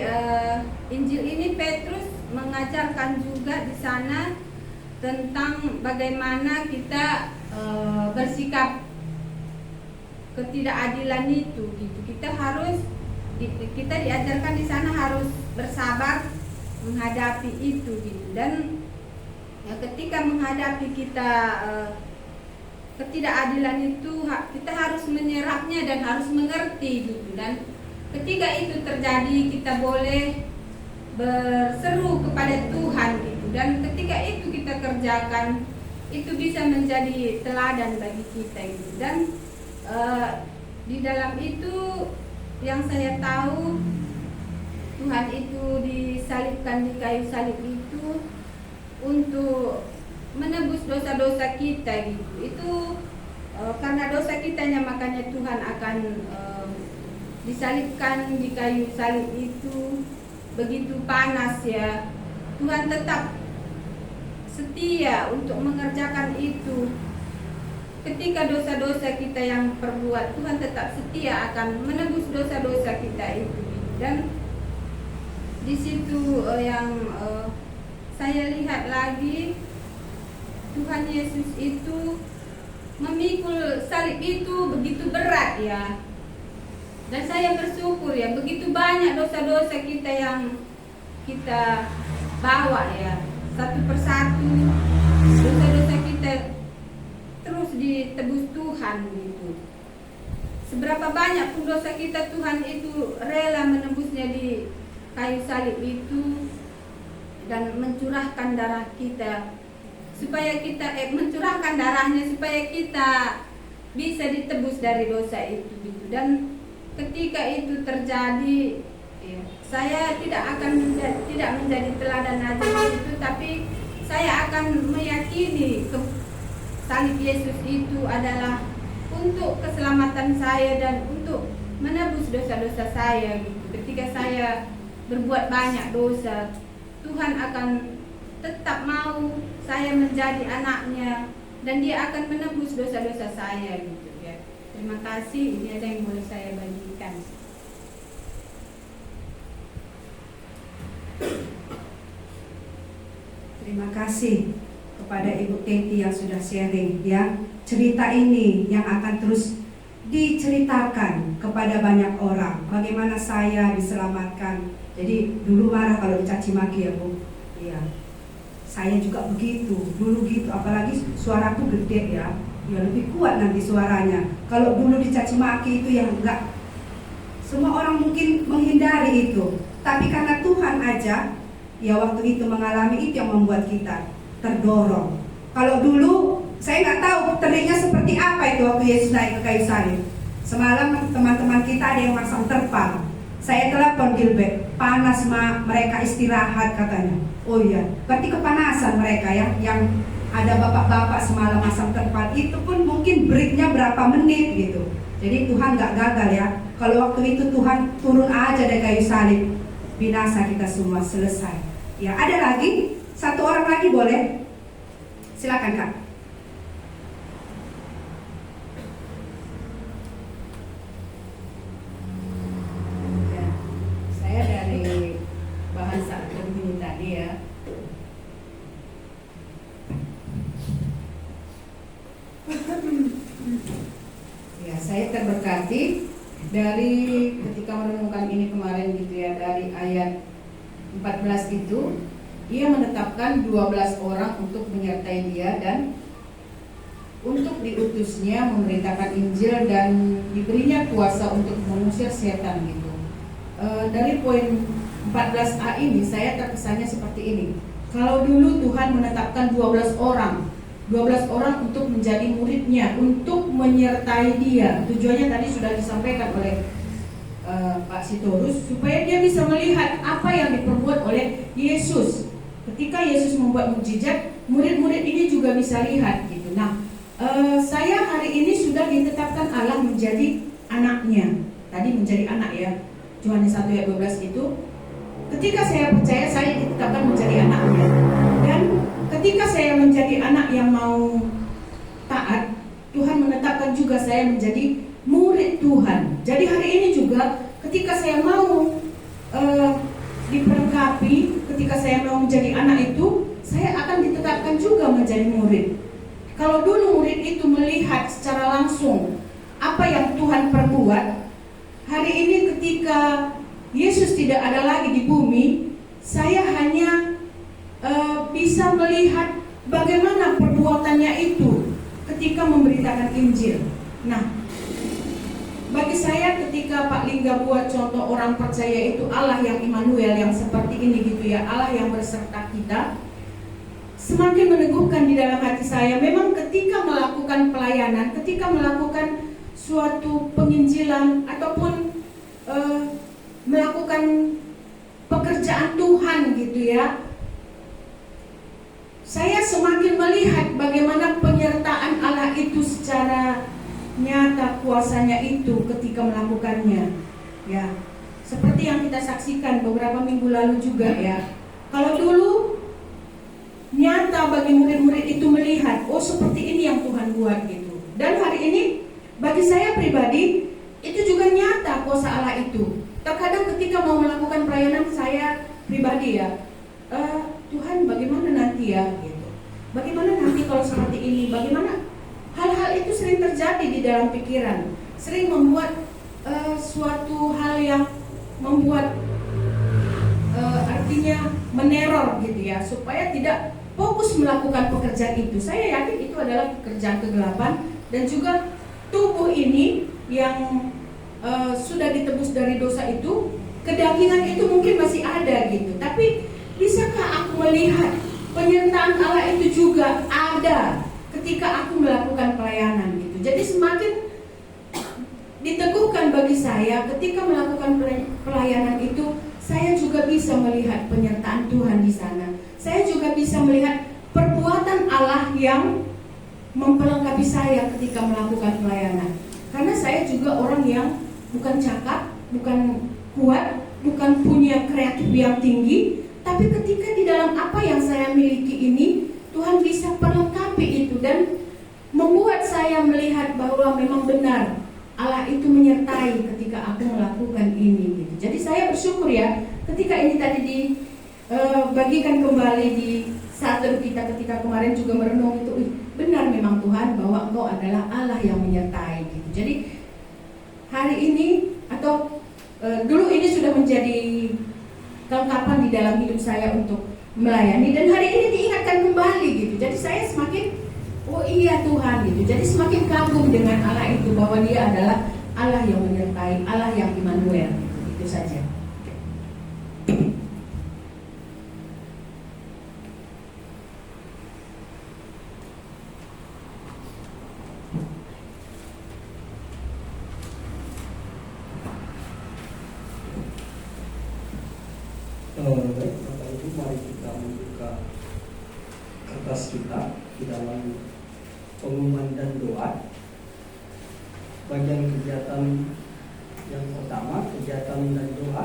Injil ini Petrus mengajarkan juga di sana tentang bagaimana kita bersikap ketidakadilan itu gitu. Kita diajarkan di sana harus bersabar menghadapi itu gitu. Dan ya, ketika menghadapi kita ketidakadilan itu, kita harus menyerapnya dan harus mengerti gitu. Dan ketika itu terjadi, kita boleh berseru kepada Tuhan gitu. Dan ketika itu kita kerjakan, itu bisa menjadi teladan bagi kita gitu. Dan di dalam itu yang saya tahu, Tuhan itu disalibkan di kayu salib itu untuk menebus dosa-dosa kita gitu. Itu karena dosa kitanya, makanya Tuhan akan disalibkan di kayu salib itu. Begitu panas ya, Tuhan tetap setia untuk mengerjakan itu. Ketika dosa-dosa kita yang perbuat, Tuhan tetap setia akan menebus dosa-dosa kita itu. Dan di situ yang saya lihat lagi Tuhan Yesus itu memikul salib itu begitu berat ya. Dan saya bersyukur ya, begitu banyak dosa-dosa kita yang kita bawa ya, satu persatu dosa-dosa kita terus ditebus Tuhan gitu. Seberapa banyak pun dosa kita, Tuhan itu rela menebusnya di kayu salib itu dan mencurahkan darah kita supaya kita mencurahkan darahnya supaya kita bisa ditebus dari dosa itu gitu. Dan ketika itu terjadi ya, saya tidak akan menjadi teladan aja itu, tapi saya akan meyakini salib Yesus itu adalah untuk keselamatan saya dan untuk menebus dosa-dosa saya gitu. Ketika saya berbuat banyak dosa, Tuhan akan tetap mau saya menjadi anaknya dan Dia akan menebus dosa-dosa saya gitu ya. Terima kasih, ini aja yang boleh saya bagikan. Terima kasih kepada Ibu Teti yang sudah sharing ya. Cerita ini yang akan terus diceritakan kepada banyak orang. Bagaimana saya diselamatkan. Jadi dulu marah kalau dicaci maki ya Bu. Iya. Saya juga begitu. Dulu gitu, apalagi suaraku gede ya. Ya lebih kuat nanti suaranya. Kalau dulu dicaci maki itu yang enggak. Semua orang mungkin menghindari itu. Tapi karena Tuhan aja ya waktu itu mengalami itu yang membuat kita terdorong. Kalau dulu saya nggak tahu teriknya seperti apa itu waktu Yesus naik ke kayu salib. Semalam teman-teman kita ada yang masang terpal. Saya telepon Gilbert, panas mereka istirahat katanya. Oh iya, berarti kepanasan mereka ya. Yang ada bapak-bapak semalam masang terpal itu pun mungkin breaknya berapa menit gitu. Jadi Tuhan nggak gagal ya. Kalau waktu itu Tuhan turun aja dari kayu salib, binasa kita semua selesai. Ya ada lagi, satu orang lagi boleh? Silakan Kak. Ya, saya dari bahasa ini tadi ya. Ya, saya terberkati dari ketika merenungkan ini kemarin gitu ya, dari ayat 14 itu Ia menetapkan 12 orang untuk menyertai Dia dan untuk diutusnya memberitakan Injil dan diberinya kuasa untuk mengusir setan gitu. Dari poin 14a ini saya terkesannya seperti ini. Kalau dulu Tuhan menetapkan 12 orang untuk menjadi muridnya, untuk menyertai Dia. Tujuannya tadi sudah disampaikan oleh Pak Sitorus, supaya dia bisa melihat apa yang diperbuat oleh Yesus. Ketika Yesus membuat mukjizat, murid-murid ini juga bisa lihat gitu. Nah, saya hari ini sudah ditetapkan Allah menjadi anaknya. Tadi menjadi anak ya, Yohanes 1 ayat 12 itu. Ketika saya percaya, saya ditetapkan menjadi anaknya. Dan ketika saya menjadi anak yang mau taat, Tuhan menetapkan juga saya menjadi murid Tuhan. Jadi hari ini juga ketika saya mau diperlengkapi, ketika saya mau menjadi anak itu, saya akan ditetapkan juga menjadi murid. Kalau dulu murid itu melihat secara langsung apa yang Tuhan perbuat, hari ini ketika Yesus tidak ada lagi di bumi, saya hanya bisa melihat bagaimana perbuatannya itu ketika memberitakan Injil. Nah, bagi saya ketika Pak Lingga buat contoh orang percaya itu Allah yang Immanuel, yang seperti ini gitu ya, Allah yang berserta kita, semakin meneguhkan di dalam hati saya. Memang ketika melakukan pelayanan, ketika melakukan suatu penginjilan ataupun melakukan pekerjaan Tuhan gitu ya, saya semakin melihat bagaimana penyertaan Allah itu secara nyata, kuasanya itu ketika melakukannya ya, seperti yang kita saksikan beberapa minggu lalu juga ya. Kalau dulu nyata bagi murid-murid itu melihat, oh seperti ini yang Tuhan buat gitu. Dan hari ini bagi saya pribadi itu juga nyata kuasa Allah itu. Terkadang ketika mau melakukan pelayanan saya pribadi ya, Tuhan bagaimana nanti ya gitu. Bagaimana nanti kalau bagaimana hal-hal itu sering terjadi di dalam pikiran, sering membuat suatu hal yang membuat artinya meneror gitu ya, supaya tidak fokus melakukan pekerjaan itu. Saya yakin itu adalah pekerjaan kegelapan, dan juga tubuh ini yang sudah ditebus dari dosa itu, kedagingan itu mungkin masih ada gitu. Tapi bisakah aku melihat penyertaan Allah itu juga ada ketika aku melakukan pelayanan gitu. Jadi semakin diteguhkan bagi saya ketika melakukan pelayanan itu, saya juga bisa melihat penyertaan Tuhan di sana. Saya juga bisa melihat perbuatan Allah yang memperlengkapi saya ketika melakukan pelayanan. Karena saya juga orang yang bukan cakap, bukan kuat, bukan punya kreatif yang tinggi, tapi ketika di dalam apa yang saya miliki ini, Tuhan bisa perlengkapi itu dan membuat saya melihat bahwa memang benar Allah itu menyertai ketika aku melakukan ini gitu. Jadi saya bersyukur ya ketika ini tadi dibagikan kembali di saat teduh kita ketika kemarin juga merenung itu, benar memang Tuhan bahwa Engkau adalah Allah yang menyertai gitu. Jadi hari ini atau dulu ini sudah menjadi kelengkapan di dalam hidup saya untuk melayani, dan hari ini diingatkan kembali gitu. Jadi saya semakin oh iya Tuhan gitu. Jadi semakin kagum dengan Allah itu, bahwa Dia adalah Allah yang menyertai, Allah yang Immanuel. Itu saja. Baik, Bapak Ibu, mari kita membuka kertas kita di dalam pengumuman dan doa. Bagian kegiatan yang pertama, kegiatan dan doa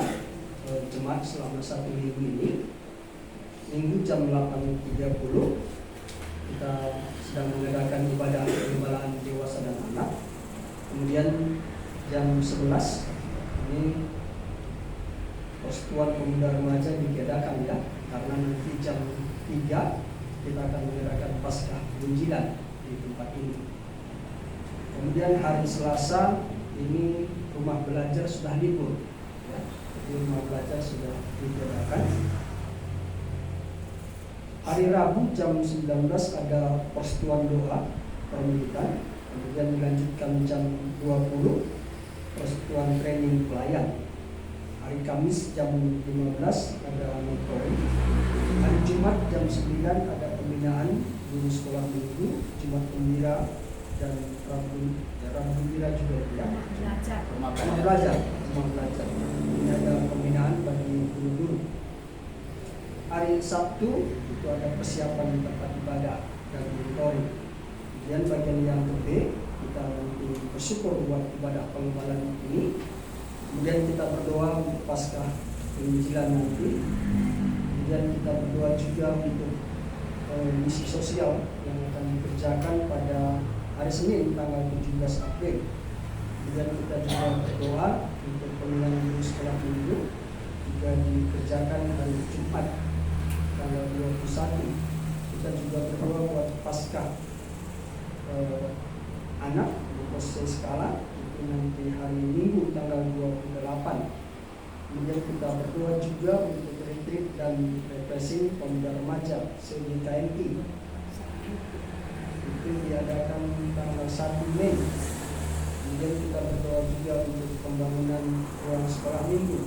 jemaat selama 1 minggu ini. Minggu jam 8.30 kita sedang mengadakan ibadah pengembalaan dewasa dan anak. Kemudian jam 11 ini Persekutuan Pemuda Remaja ditiadakan ya, karena nanti jam 3 kita akan mengadakan Paskah Injilan di tempat ini. Kemudian hari Selasa ini rumah belajar sudah libur ya, jadi rumah belajar sudah ditiadakan. Hari Rabu jam 19 ada persekutuan doa permulitan, kemudian dilanjutkan jam 20 persekutuan training pelayan. Hari Kamis jam 15 ada mentoring. Hari Jumat jam 9 ada pembinaan guru sekolah minggu, Jumat Gembira, dan Rabu Gembira juga ya. Rumah belajar. Ini ada pembinaan bagi guru-guru. Hari Sabtu itu ada persiapan tempat ibadah dan mentoring. Kemudian bagian yang gede kita nanti bersyukur buat ibadah pengembalaan ini. Kemudian kita berdoa untuk Paskah Penginjilan nanti. Kemudian kita berdoa juga untuk misi sosial yang akan dikerjakan pada hari Senin tanggal 17 April. Kemudian kita juga berdoa untuk pemilihan guru sekolah minggu, juga dikerjakan hari Jumat tanggal 21. Kita juga berdoa buat Paskah anak di proses skala nanti hari Minggu tanggal 28. Kemudian kita berdoa juga untuk retreat dan refreshing pemuda remaja CGKMI. Itu diadakan tanggal 1 Mei. Kemudian kita berdoa juga untuk pembangunan ruang sekolah minggu.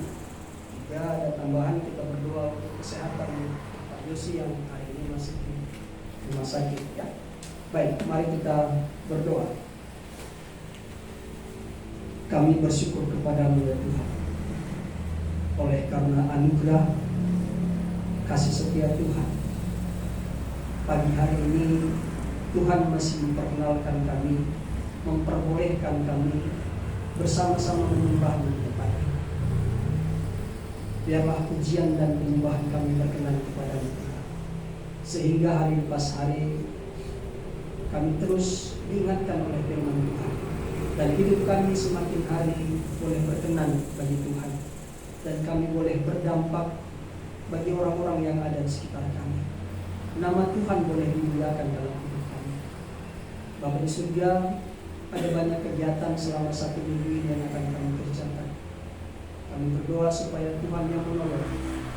Juga ada tambahan, kita berdoa untuk kesehatan Pak Yosi yang hari ini masih di rumah sakit ya. Baik, mari kita berdoa. Kami bersyukur kepada-Mu ya Tuhan, oleh karena anugerah kasih setia Tuhan. Pagi hari ini Tuhan masih memperkenalkan kami, memperbolehkan kami bersama-sama menyembah-Mu di tempat ini. Biarlah pujian dan penyembahan kami berkenan kepada-Mu Tuhan, sehingga hari lepas hari kami terus diingatkan oleh firman Tuhan, dan hidup kami semakin hari boleh berkenan bagi Tuhan, dan kami boleh berdampak bagi orang-orang yang ada di sekitar kami. Nama Tuhan boleh dimuliakan dalam hidup kami. Bapa di surga, ada banyak kegiatan selama 1 minggu ini yang akan kami kerjakan. Kami berdoa supaya Tuhan yang menolong,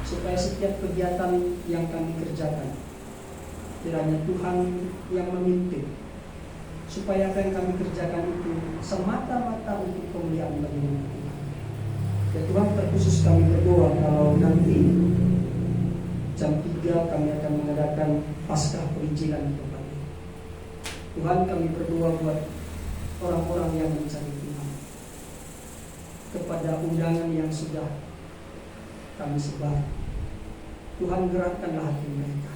supaya setiap kegiatan yang kami kerjakan, kiranya Tuhan yang memimpin, supaya apa yang kami kerjakan itu semata-mata untuk kemuliaan bagi nama Tuhan. Ya Tuhan, terkhusus kami berdoa kalau nanti jam 3 kami akan mengadakan Paskah Perinjilan di tempat ini. Tuhan, kami berdoa buat orang-orang yang mencari Tuhan, kepada undangan yang sudah kami sebar. Tuhan, gerakkanlah hati mereka,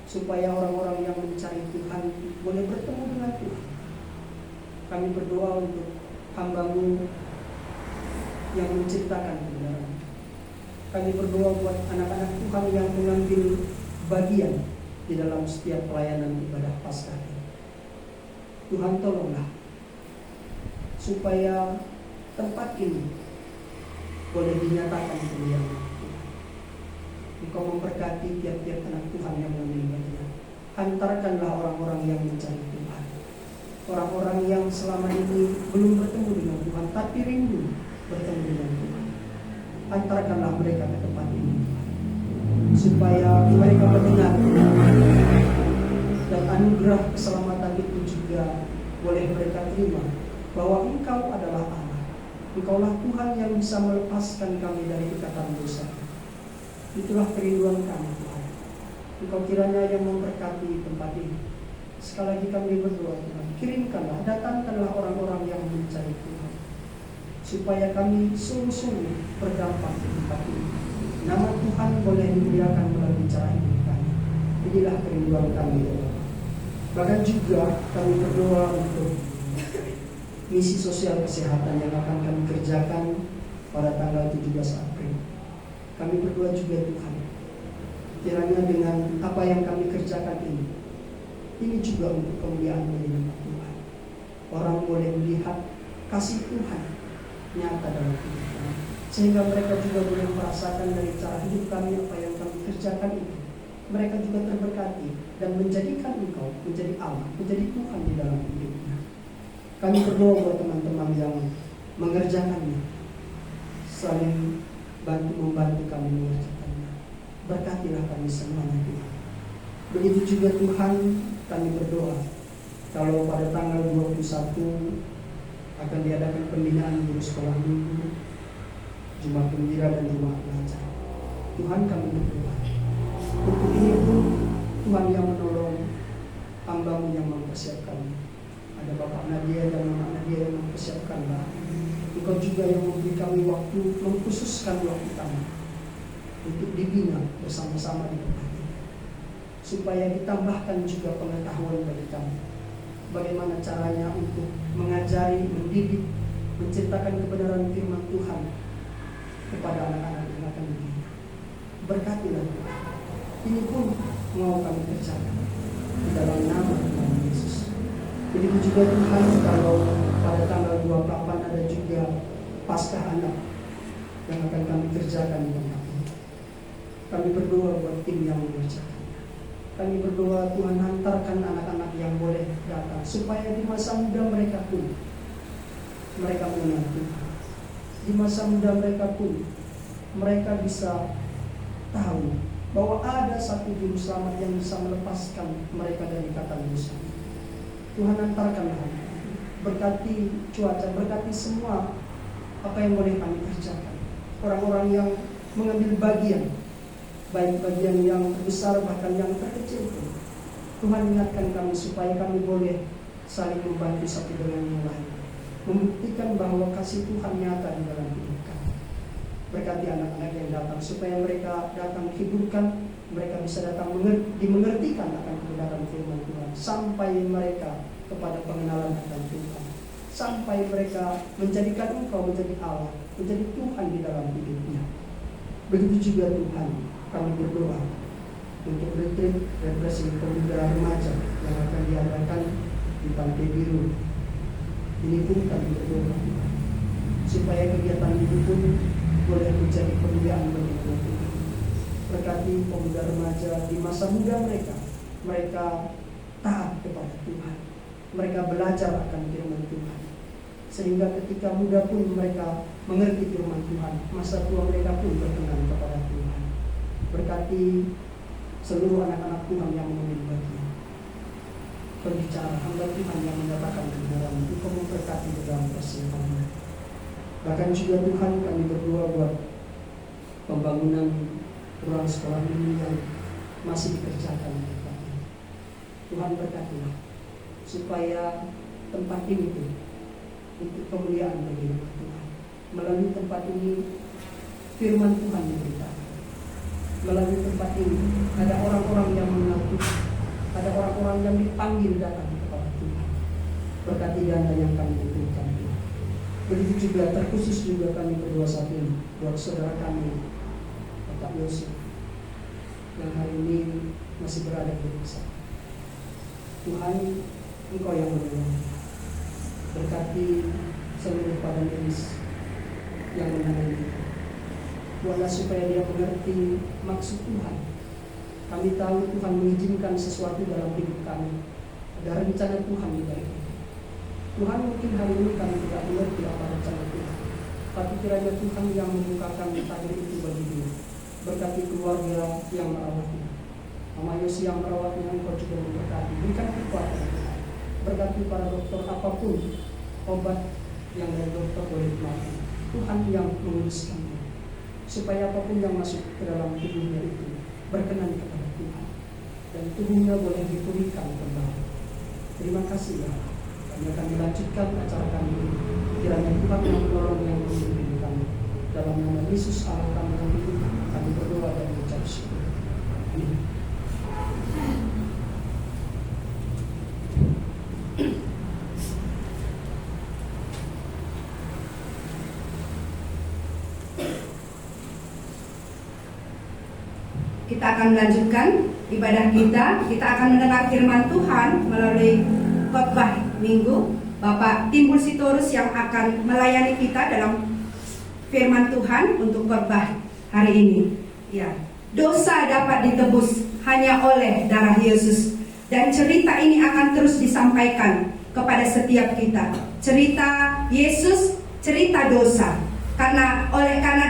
supaya orang-orang yang mencari Tuhan boleh bertemu dengan Tuhan. Kami berdoa untuk hamba-Mu yang menciptakan kebenaran. Kami berdoa buat anak-anak Tuhan yang mengambil bagian di dalam setiap pelayanan ibadah Paskah ini. Tuhan, tolonglah supaya tempat ini boleh dinyatakan kemuliaan Tuhan. Engkau memberkati tiap-tiap anak Tuhan yang mengambil bagian. Hantarkanlah orang-orang yang mencari Tuhan, orang-orang yang selama ini belum bertemu dengan Tuhan tapi rindu bertemu dengan Tuhan. Hantarkanlah mereka ke tempat ini, supaya mereka mendengar dan anugerah keselamatan itu juga boleh mereka terima, bahwa Engkau adalah Allah. Engkaulah Tuhan yang bisa melepaskan kami dari ikatan dosa. Itulah kerinduan kami, Tuhan. Engkau kiranya yang memberkati tempat ini. Sekali lagi kami berdoa, Tuhan, kirimkanlah, datangkanlah orang-orang yang mencari Tuhan, supaya kami sungguh-sungguh berdampak di tempat ini. Nama Tuhan boleh dimuliakan melalui cara hidup kami. Inilah kerinduan kami, Tuhan. Bahkan juga kami berdoa untuk misi sosial kesehatan yang akan kami kerjakan pada tanggal 17 April. Kami berdoa juga, Tuhan, kiranya dengan apa yang kami kerjakan ini juga untuk kemuliaan bagi nama Tuhan. Orang boleh melihat kasih Tuhan nyata dalam hidup kami, sehingga mereka juga boleh merasakan dari cara hidup kami apa yang kami kerjakan itu. Mereka juga terberkati dan menjadikan Engkau menjadi Allah, menjadi Tuhan di dalam hidupnya. Kami berdoa buat teman-teman yang mengerjakannya, saling bantu-membantu kami mengerjakannya. Berkatilah kami semuanya, Tuhan. Begitu juga Tuhan, kami berdoa kalau pada tanggal 21 akan diadakan pembinaan guru sekolah minggu, Jumat Gembira dan Jumat Pelajar. Tuhan, kami berdoa untuk ini pun Tuhan yang menolong hamba-Mu yang mempersiapkannya. Ada Bapak Nadia dan Mama Nadia yang mempersiapkannya. Engkau juga yang memberi kami waktu, mengkhususkan waktu kami untuk dibina bersama-sama di tempat ini, supaya ditambahkan juga pengetahuan bagi kami bagaimana caranya untuk mengajari, mendidik, menciptakan kebenaran firman Tuhan kepada anak-anak yang akan dibina. Berkatilah Tuhan. Ini pun mau kami kerjakan di dalam nama Tuhan Yesus. Begitu juga Tuhan, kalau pada tanggal 28 ada juga Paskah Anak yang akan kami kerjakan di tempat ini. Kami berdoa buat tim yang mengerjakan. Kami berdoa Tuhan, hantarkan anak-anak yang boleh datang, supaya di masa muda mereka pun mereka mengenal Tuhan. Di masa muda mereka pun mereka bisa tahu bahwa ada satu juru selamat yang bisa melepaskan mereka dari ikatan dosa. Tuhan, hantarkanlah, berkati cuaca, berkati semua apa yang boleh kami kerjakan. Orang-orang yang mengambil bagian, baik bagian yang besar bahkan yang terkecil pun. Tuhan, ingatkan kami supaya kami boleh saling membantu satu dengan yang lain, membuktikan bahwa kasih Tuhan nyata di dalam hidup kami. Berkati anak-anak yang datang, supaya mereka datang hiburkan, mereka bisa datang dimengertikan akan kebenaran firman Tuhan, sampai mereka kepada pengenalan akan Tuhan, sampai mereka menjadikan Engkau menjadi Allah, menjadi Tuhan di dalam hidupnya. Begitu juga Tuhan, kami berdoa untuk retreat refreshing pemuda remaja yang akan diadakan di Pantai Biru. Ini pun kami berdoa supaya kegiatan itu pun boleh menjadi kemuliaan bagi Tuhan. Berkati pemuda remaja di masa muda mereka taat kepada Tuhan, mereka belajar akan firman Tuhan. Sehingga ketika muda pun mereka mengerti firman Tuhan, masa tua mereka pun berkenan kepada Tuhan. Berkati seluruh anak-anak Tuhan yang mengambil bagian. Berbicara hamba Tuhan yang menyatakan kebenaran, Engkau memberkati dalam persiapannya. Bahkan juga Tuhan, kami berdoa buat pembangunan ruang sekolah ini yang masih dikerjakan. Tuhan berkatilah supaya tempat ini pun untuk kemuliaan bagi nama Tuhan. Melalui tempat ini firman Tuhan diberitakan. Melalui tempat ini ada orang-orang yang mengenal Tuhan, ada orang-orang yang dipanggil datang kepada Tuhan. Berkati dana yang kami butuhkan Tuhan. Begitu juga terkhusus juga kami berdoa saat ini buat saudara kami Bapak Yosef yang hari ini masih berada di rumah sakit. Tuhan, Engkau yang menolong. Berkati seluruh pada medis yang menangani. Buatlah supaya dia mengerti maksud Tuhan. Kami tahu Tuhan mengizinkan sesuatu dalam hidup kami. Ada rencana Tuhan di balik itu. Tuhan, mungkin hari ini kami tidak mengerti apa rencana Tuhan, tapi kiranya Tuhan yang membukakan takdir itu bagi dia. Berkati keluarga yang merawatnya. Mama Yosi yang merawatnya, Engkau juga memberkati. Berikan kekuatan Tuhan. Berkati para dokter, apapun obat yang dari dokter boleh dimakan. Tuhan yang menguruskannya, supaya apapun yang masuk ke dalam tubuhnya itu berkenan kepada Tuhan, dan tubuhnya boleh dipulihkan kembali. Terima kasih ya. Kami akan melanjutkan acara kami ini. Kiranya Tuhan yang menolong yang membimbing kami. Dalam nama Yesus Allah kami yang hidup, kami berdoa dan mengucap syukur. Amin. Kita akan melanjutkan ibadah kita. Kita akan mendengar firman Tuhan melalui khotbah minggu. Bapak Timbul Sitorus yang akan melayani kita dalam firman Tuhan untuk khotbah hari ini. Ya, dosa dapat ditebus hanya oleh darah Yesus. Dan cerita ini akan terus disampaikan kepada setiap kita. Cerita Yesus, cerita dosa. Karena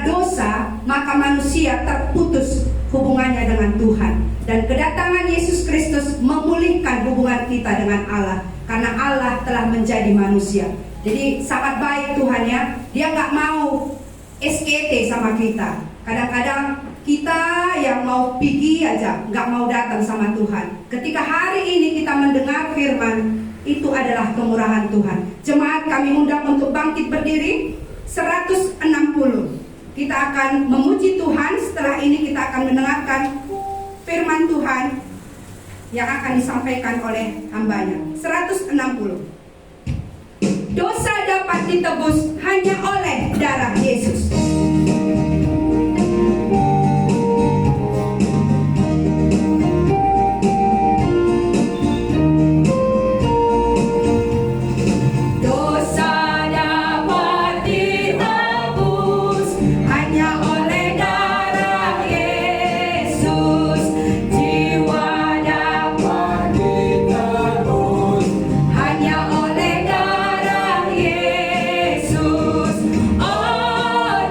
dosa, maka manusia terputus hubungannya dengan Tuhan. Dan kedatangan Yesus Kristus memulihkan hubungan kita dengan Allah. Karena Allah telah menjadi manusia. Jadi sangat baik Tuhan ya. Dia gak mau SKT sama kita. Kadang-kadang kita yang mau pergi aja, gak mau datang sama Tuhan. Ketika hari ini kita mendengar firman, itu adalah kemurahan Tuhan. Jemaat kami undang untuk bangkit berdiri 160. Kita akan memuji Tuhan. Setelah ini kita akan mendengarkan firman Tuhan yang akan disampaikan oleh hambanya. 160. Dosa dapat ditebus hanya oleh darah Yesus. Hanya oleh darah Yesus, oh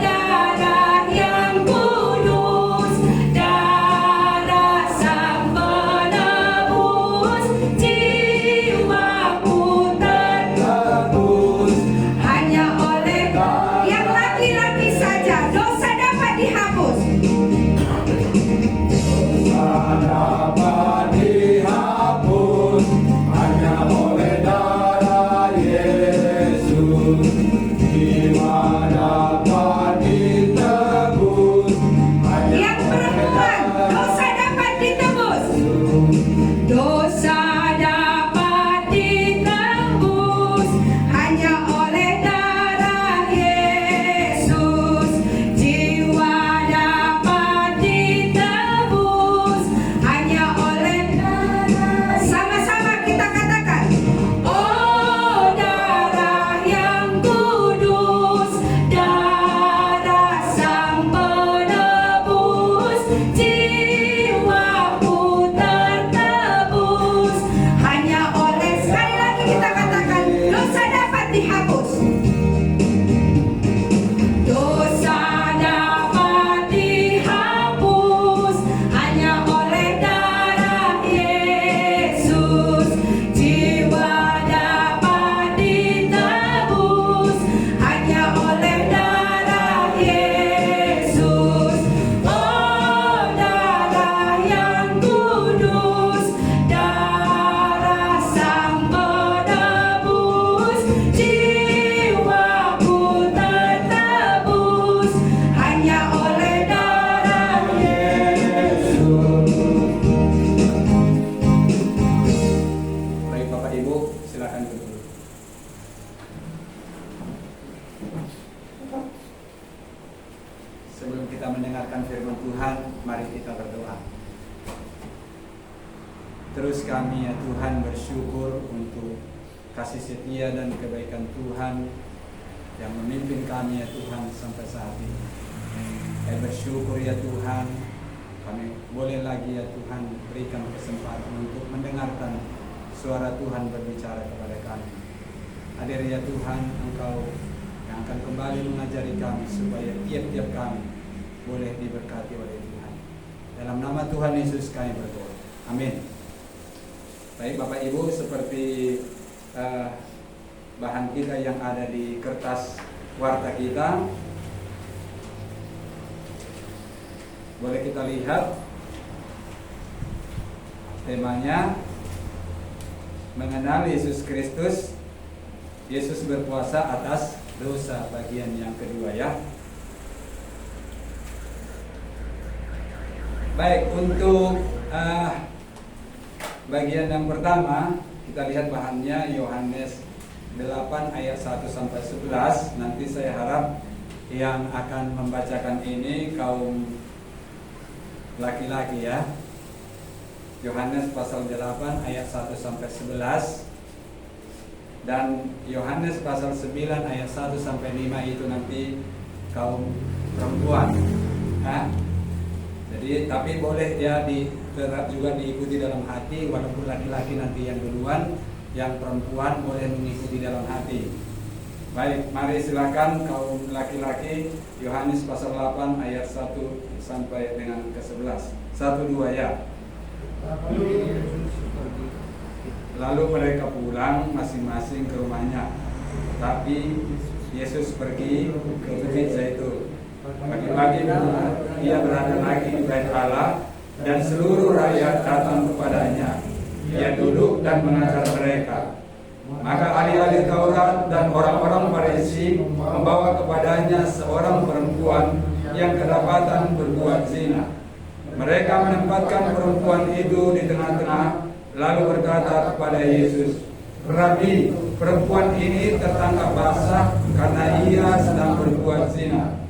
kami ya Tuhan bersyukur untuk kasih setia dan kebaikan Tuhan yang memimpin kami ya Tuhan sampai saat ini. Kami bersyukur ya Tuhan, kami boleh lagi ya Tuhan berikan kesempatan untuk mendengarkan suara Tuhan berbicara kepada kami. Hadir ya Tuhan, Engkau yang akan kembali mengajari kami supaya tiap-tiap kami boleh diberkati oleh Tuhan. Dalam nama Tuhan Yesus kami berdoa. Amin. Baik Bapak Ibu, seperti bahan kita yang ada di kertas warta kita, boleh kita lihat temanya mengenal Yesus Kristus. Yesus berkuasa atas dosa, bagian yang kedua ya. Baik, untuk bagian yang pertama kita lihat bahannya Yohanes 8 ayat 1 sampai 11. Nanti saya harap yang akan membacakan ini kaum laki-laki ya. Yohanes pasal 8 ayat 1 sampai 11 dan Yohanes pasal 9 ayat 1 sampai 5 itu nanti kaum perempuan. Jadi tapi boleh ya juga diikuti dalam hati, walaupun laki-laki nanti yang duluan, yang perempuan boleh mengikuti dalam hati. Baik, mari silakan kaum laki-laki Yohanes pasal 8 ayat 1 sampai dengan ke-11. 1-2 ya. Lalu mereka pulang masing-masing ke rumahnya. Tapi Yesus pergi ke Bukit Zaitun. Pagi-pagi ia berada lagi di bait Allah dan seluruh rakyat datang kepadanya. Ia duduk dan mengajar mereka. Maka ahli-ahli Taurat dan orang-orang Farisi membawa kepadanya seorang perempuan yang kedapatan berbuat zina. Mereka menempatkan perempuan itu di tengah-tengah, lalu berkata kepada Yesus, "Rabi, perempuan ini tertangkap basah karena ia sedang berbuat zina.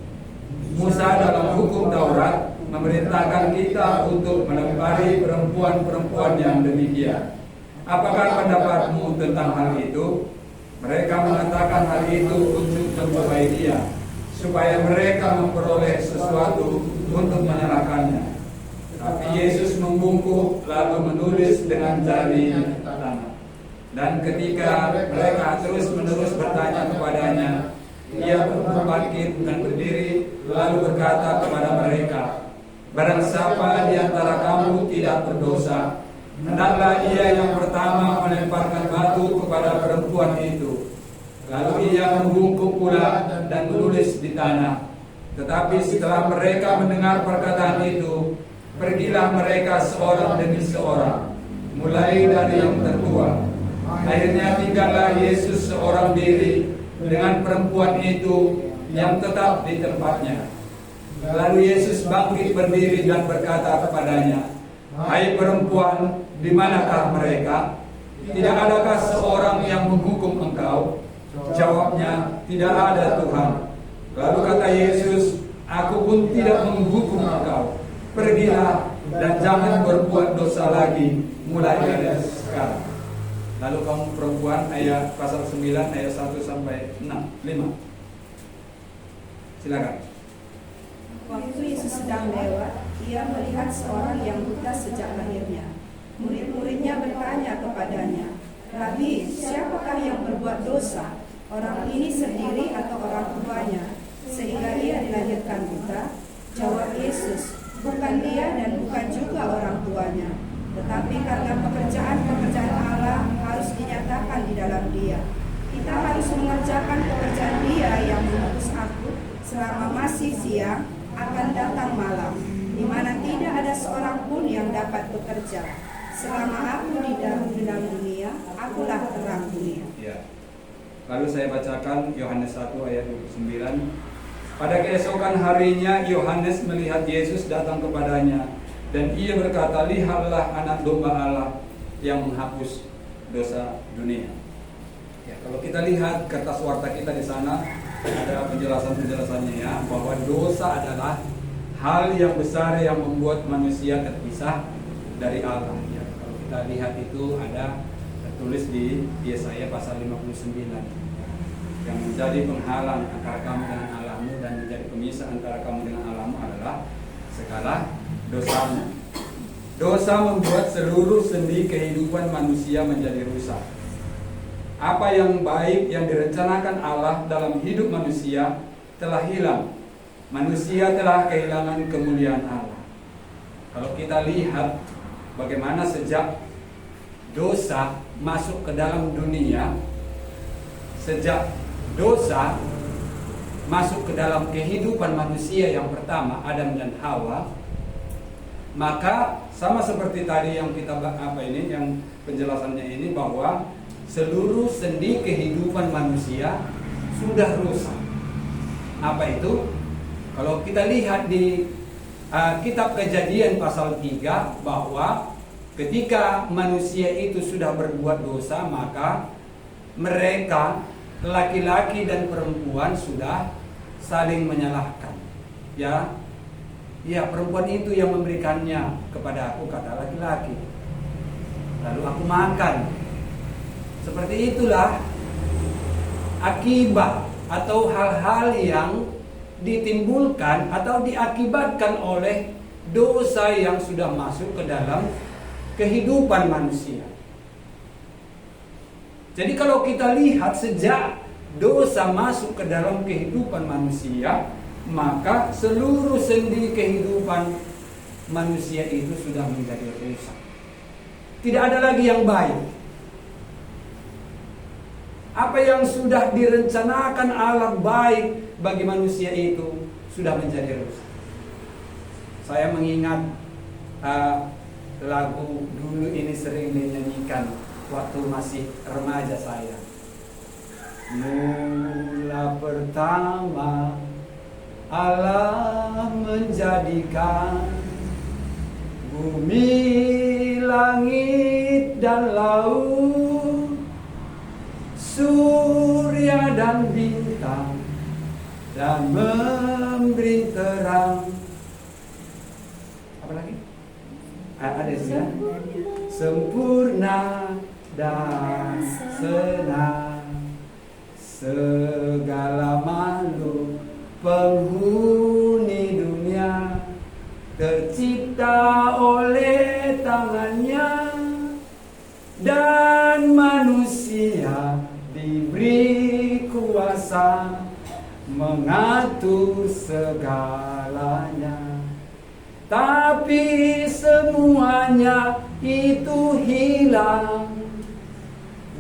Musa dalam hukum Taurat memerintahkan kita untuk melempari perempuan-perempuan yang demikian. Apakah pendapatmu tentang hal itu?" Mereka mengatakan hal itu untuk mencobai dia, supaya mereka memperoleh sesuatu untuk menyalahkannya. Tapi Yesus membungkuk lalu menulis dengan jari di tanah. Dan ketika mereka terus-menerus bertanya kepadanya, ia bangkit dan berdiri lalu berkata kepada mereka, "Barang siapa di antara kamu tidak berdosa, hendaklah ia yang pertama melemparkan batu kepada perempuan itu." Lalu ia membungkuk pula dan menulis di tanah. Tetapi setelah mereka mendengar perkataan itu, pergilah mereka seorang demi seorang, mulai dari yang tertua. Akhirnya tinggallah Yesus seorang diri dengan perempuan itu yang tetap di tempatnya. Lalu Yesus bangkit berdiri dan berkata kepadanya, "Hai perempuan, di manakah mereka? Tidak adakah seorang yang menghukum engkau?" Jawabnya, "Tidak ada, Tuhan." Lalu kata Yesus, "Aku pun tidak menghukum engkau. Pergilah dan jangan berbuat dosa lagi mulai dari sekarang." Lalu kaum perempuan ayat pasal 9 ayat 1 sampai 5. Silakan. Waktu Yesus sedang lewat, ia melihat seorang yang buta sejak lahirnya. Murid-muridnya bertanya kepadanya, "Rabi, siapakah yang berbuat dosa, orang ini sendiri atau orang tuanya, sehingga ia dilahirkan buta?" Jawab Yesus, "Bukan dia dan bukan juga orang tuanya, tetapi karena pekerjaan-pekerjaan Allah harus dinyatakan di dalam dia. Kita harus mengerjakan pekerjaan dia yang mengutus aku selama masih siang, akan datang malam, di mana tidak ada seorang pun yang dapat bekerja. Selama aku di dalam dunia, akulah terang dunia." Ya. Lalu saya bacakan Yohanes 1 ayat 29. Pada keesokan harinya Yohanes melihat Yesus datang kepadanya, dan ia berkata, "Lihatlah anak domba Allah yang menghapus dosa dunia." Ya, kalau kita lihat kertas warta kita di sana ada penjelasannya ya, bahwa dosa adalah hal yang besar yang membuat manusia terpisah dari Allah. Ya, kalau kita kita lihat itu ada tertulis di Yesaya pasal 59, yang menjadi penghalang antara kamu dengan Allahmu dan menjadi pemisah antara kamu dengan Allahmu adalah segala dosamu. Dosa membuat seluruh sendi kehidupan manusia menjadi rusak. Apa yang baik yang direncanakan Allah dalam hidup manusia telah hilang. Manusia telah kehilangan kemuliaan Allah. Kalau kita lihat bagaimana sejak dosa masuk ke dalam dunia, sejak dosa masuk ke dalam kehidupan manusia yang pertama, Adam dan Hawa, maka sama seperti tadi yang kita yang penjelasannya ini, bahwa seluruh sendi kehidupan manusia sudah rusak. Apa itu? Kalau kita lihat di kitab Kejadian pasal 3, bahwa ketika manusia itu sudah berbuat dosa, maka mereka, laki-laki dan perempuan, sudah saling menyalahkan. Ya, perempuan itu yang memberikannya kepada aku, kata laki-laki. Lalu aku makan. Seperti itulah akibat atau hal-hal yang ditimbulkan atau diakibatkan oleh dosa yang sudah masuk ke dalam kehidupan manusia. Jadi kalau kita lihat sejak dosa masuk ke dalam kehidupan manusia, maka seluruh sendi kehidupan manusia itu sudah menjadi rusak. Tidak ada lagi yang baik. Apa yang sudah direncanakan Allah baik bagi manusia itu sudah menjadi rusak. Saya mengingat lagu dulu ini sering dinyanyikan waktu masih remaja saya. Mula pertama Allah menjadikan bumi, langit dan laut, surya dan bintang, dan memberi terang. Apa lagi? Ada sih, sempurna dan senang, segala makhluk penghuni dunia tercipta oleh tangannya, dan manusia diberi kuasa mengatur segalanya. Tapi semuanya itu hilang,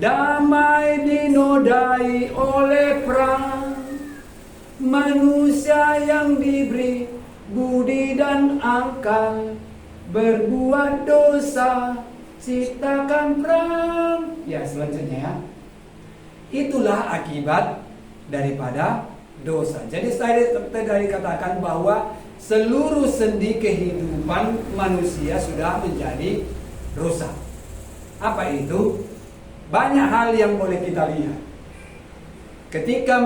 damai dinodai oleh perang. Manusia yang diberi budi dan akal berbuat dosa, ciptakan perang. Ya, selanjutnya ya. Itulah akibat daripada dosa. Jadi saya tadi katakan bahwa seluruh sendi kehidupan manusia sudah menjadi rusak. Apa itu? Banyak hal yang boleh kita lihat. Ketika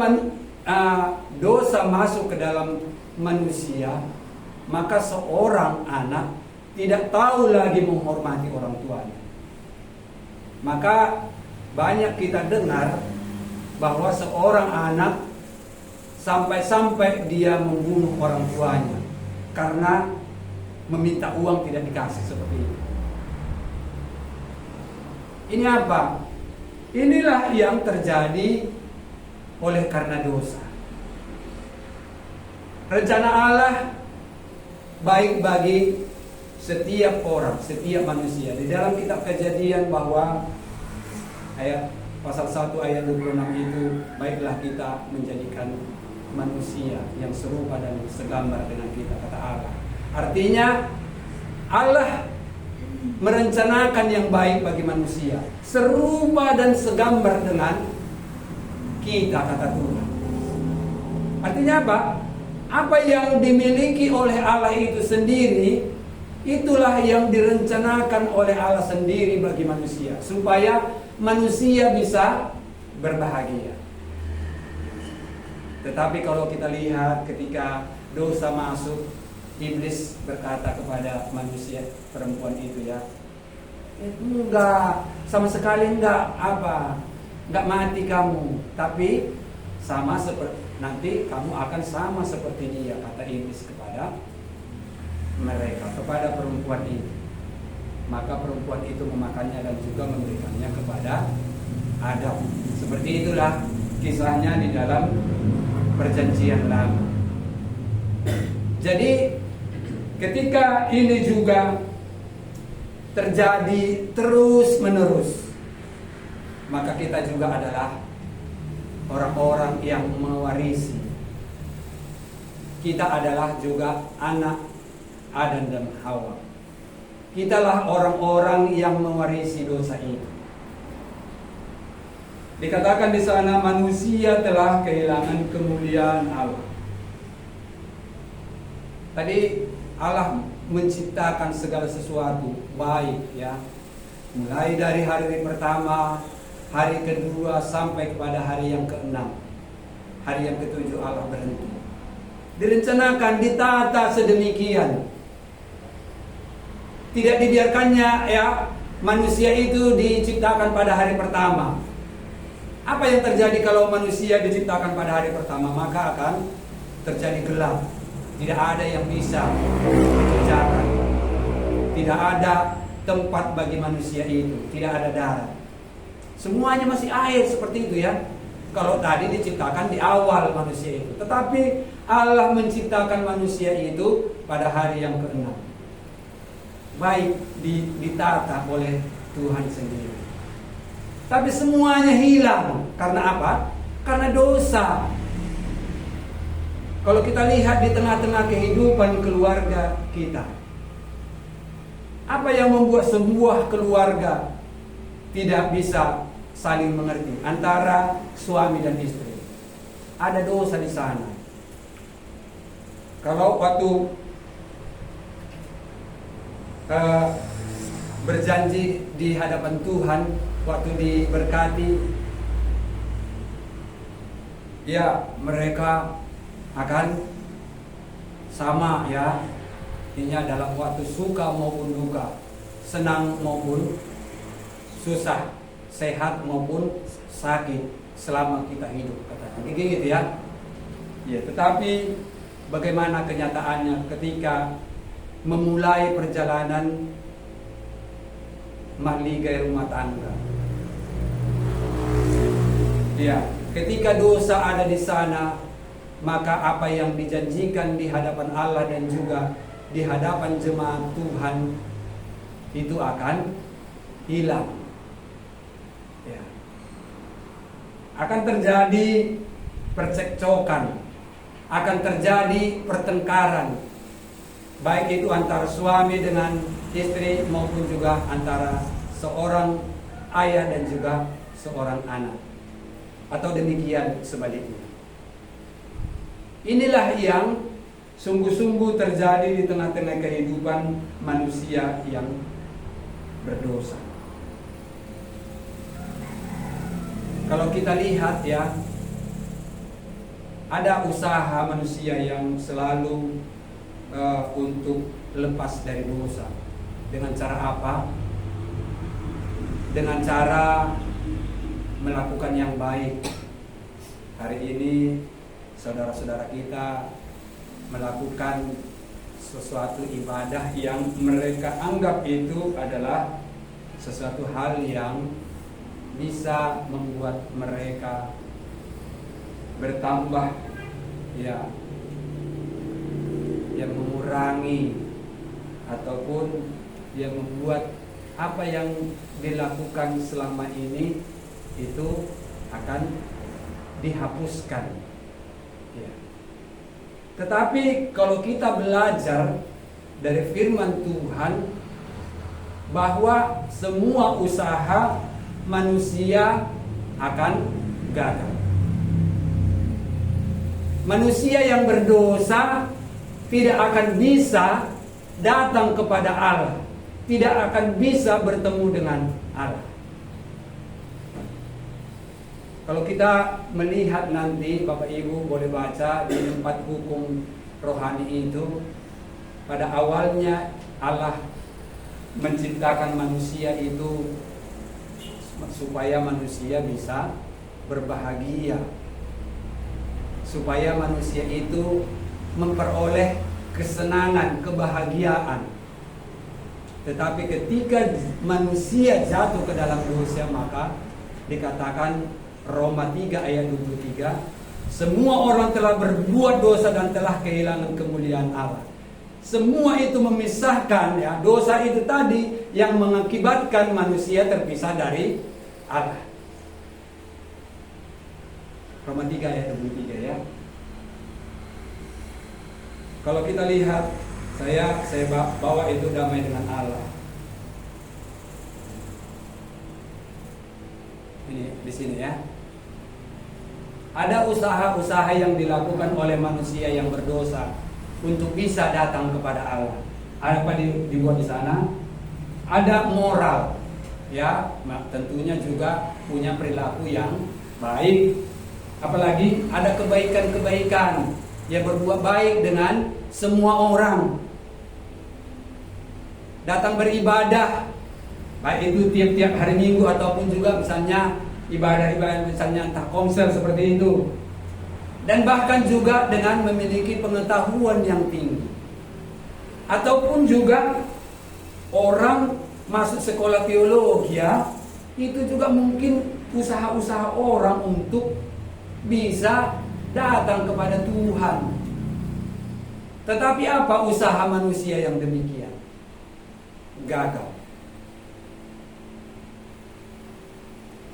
dosa masuk ke dalam manusia, maka seorang anak tidak tahu lagi menghormati orang tuanya. Maka banyak kita dengar bahwa seorang anak sampai-sampai dia membunuh orang tuanya karena meminta uang tidak dikasih, seperti itu. Ini apa? Inilah yang terjadi oleh karena dosa. Rencana Allah baik bagi setiap orang, setiap manusia. Di dalam kitab Kejadian bahwa ayat pasal 1 ayat 26 itu, baiklah kita menjadikan manusia yang serupa dan segambar dengan kita, kata Allah. Artinya Allah merencanakan yang baik bagi manusia, serupa dan segambar dengan kita, kata Tuhan. Artinya apa? Apa yang dimiliki oleh Allah itu sendiri, itulah yang direncanakan oleh Allah sendiri bagi manusia, supaya manusia bisa berbahagia. Tetapi kalau kita lihat ketika dosa masuk, iblis berkata kepada manusia perempuan itu, ya, Enggak, sama sekali enggak enggak mati kamu, tapi sama seperti nanti kamu akan sama seperti dia, kata iblis kepada mereka, kepada perempuan itu. Maka perempuan itu memakannya dan juga memberikannya kepada Adam. Seperti itulah kisahnya di dalam perjanjian lama. Jadi ketika ini juga terjadi terus menerus, maka kita juga adalah orang-orang yang mewarisi. Kita adalah juga anak Adam dan Hawa. Kitalah orang-orang yang mewarisi dosa itu. Dikatakan di sana manusia telah kehilangan kemuliaan Allah. Tadi Allah menciptakan segala sesuatu baik, ya. Mulai dari hari pertama, hari kedua sampai kepada hari yang keenam. Hari yang ketujuh Allah berhenti. Direncanakan, ditata sedemikian. Tidak dibiarkannya ya manusia itu diciptakan pada hari pertama. Apa yang terjadi kalau manusia diciptakan pada hari pertama? Maka akan terjadi gelap. Tidak ada yang bisa dikerjakan. Tidak ada tempat bagi manusia itu. Tidak ada darat. Semuanya masih air seperti itu, ya. Kalau tadi diciptakan di awal manusia itu. Tetapi Allah menciptakan manusia itu pada hari yang ke-6. Baik ditata oleh Tuhan sendiri. Tapi semuanya hilang. Karena apa? Karena dosa. Kalau kita lihat di tengah-tengah kehidupan keluarga kita, apa yang membuat sebuah keluarga tidak bisa saling mengerti antara suami dan istri? Ada dosa di sana. Kalau waktu berjanji di hadapan Tuhan, waktu diberkati, ya mereka akan sama, ya. Ini dalam waktu suka maupun duka, senang maupun susah, sehat maupun sakit, selama kita hidup, katakan gitu, ya. Ya, tetapi bagaimana kenyataannya ketika memulai perjalanan mahligai rumah tangga? Ya, ketika dosa ada di sana, maka apa yang dijanjikan di hadapan Allah dan juga di hadapan jemaat Tuhan itu akan hilang. Ya. Akan terjadi percekcokan, akan terjadi pertengkaran, baik itu antara suami dengan istri maupun juga antara seorang ayah dan juga seorang anak, atau demikian sebaliknya. Inilah yang sungguh-sungguh terjadi di tengah-tengah kehidupan manusia yang berdosa. Kalau kita lihat, ya, ada usaha manusia yang selalu untuk lepas dari dosa. Dengan cara apa? Dengan cara melakukan yang baik. Hari ini saudara-saudara kita melakukan sesuatu ibadah yang mereka anggap itu adalah sesuatu hal yang bisa membuat mereka bertambah, ya, yang mengurangi ataupun yang membuat apa yang dilakukan selama ini itu akan dihapuskan. Ya. Tetapi kalau kita belajar dari firman Tuhan bahwa semua usaha manusia akan gagal. Manusia yang berdosa tidak akan bisa datang kepada Allah, tidak akan bisa bertemu dengan Allah. Kalau kita melihat nanti, Bapak Ibu boleh baca di 4 hukum rohani itu, pada awalnya Allah menciptakan manusia itu supaya manusia bisa berbahagia, supaya manusia itu memperoleh kesenangan, kebahagiaan. Tetapi ketika manusia jatuh ke dalam dosa, maka dikatakan Roma 3 ayat 23, semua orang telah berbuat dosa dan telah kehilangan kemuliaan Allah. Semua itu memisahkan, ya, dosa itu tadi yang mengakibatkan manusia terpisah dari Allah. Roma 3 ayat 23 ya. Kalau kita lihat, saya bawa itu damai dengan Allah. Ini di sini ya. Ada usaha-usaha yang dilakukan oleh manusia yang berdosa untuk bisa datang kepada Allah. Apa dibuat di sana? Ada moral, ya, tentunya juga punya perilaku yang baik. Apalagi ada kebaikan-kebaikan, ya, berbuat baik dengan semua orang. Datang beribadah, baik itu tiap-tiap hari Minggu ataupun juga misalnya ibadah-ibadah misalnya entah konser seperti itu. Dan bahkan juga dengan memiliki pengetahuan yang tinggi. Ataupun juga orang masuk sekolah teologi, ya, itu juga mungkin usaha-usaha orang untuk bisa datang kepada Tuhan. Tetapi apa usaha manusia yang demikian? Gagal.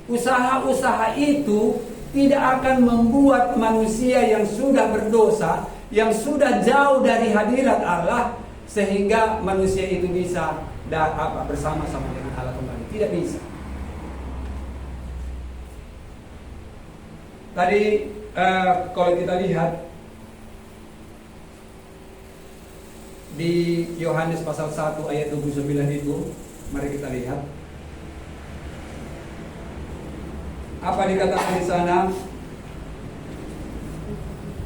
Usaha-usaha itu tidak akan membuat manusia yang sudah berdosa, yang sudah jauh dari hadirat Allah, sehingga manusia itu bisa bersama-sama dengan Allah kembali. Tidak bisa. Tadi kalau kita lihat di Yohanes pasal 1 ayat 29 itu, mari kita lihat. Apa dikatakan di sana?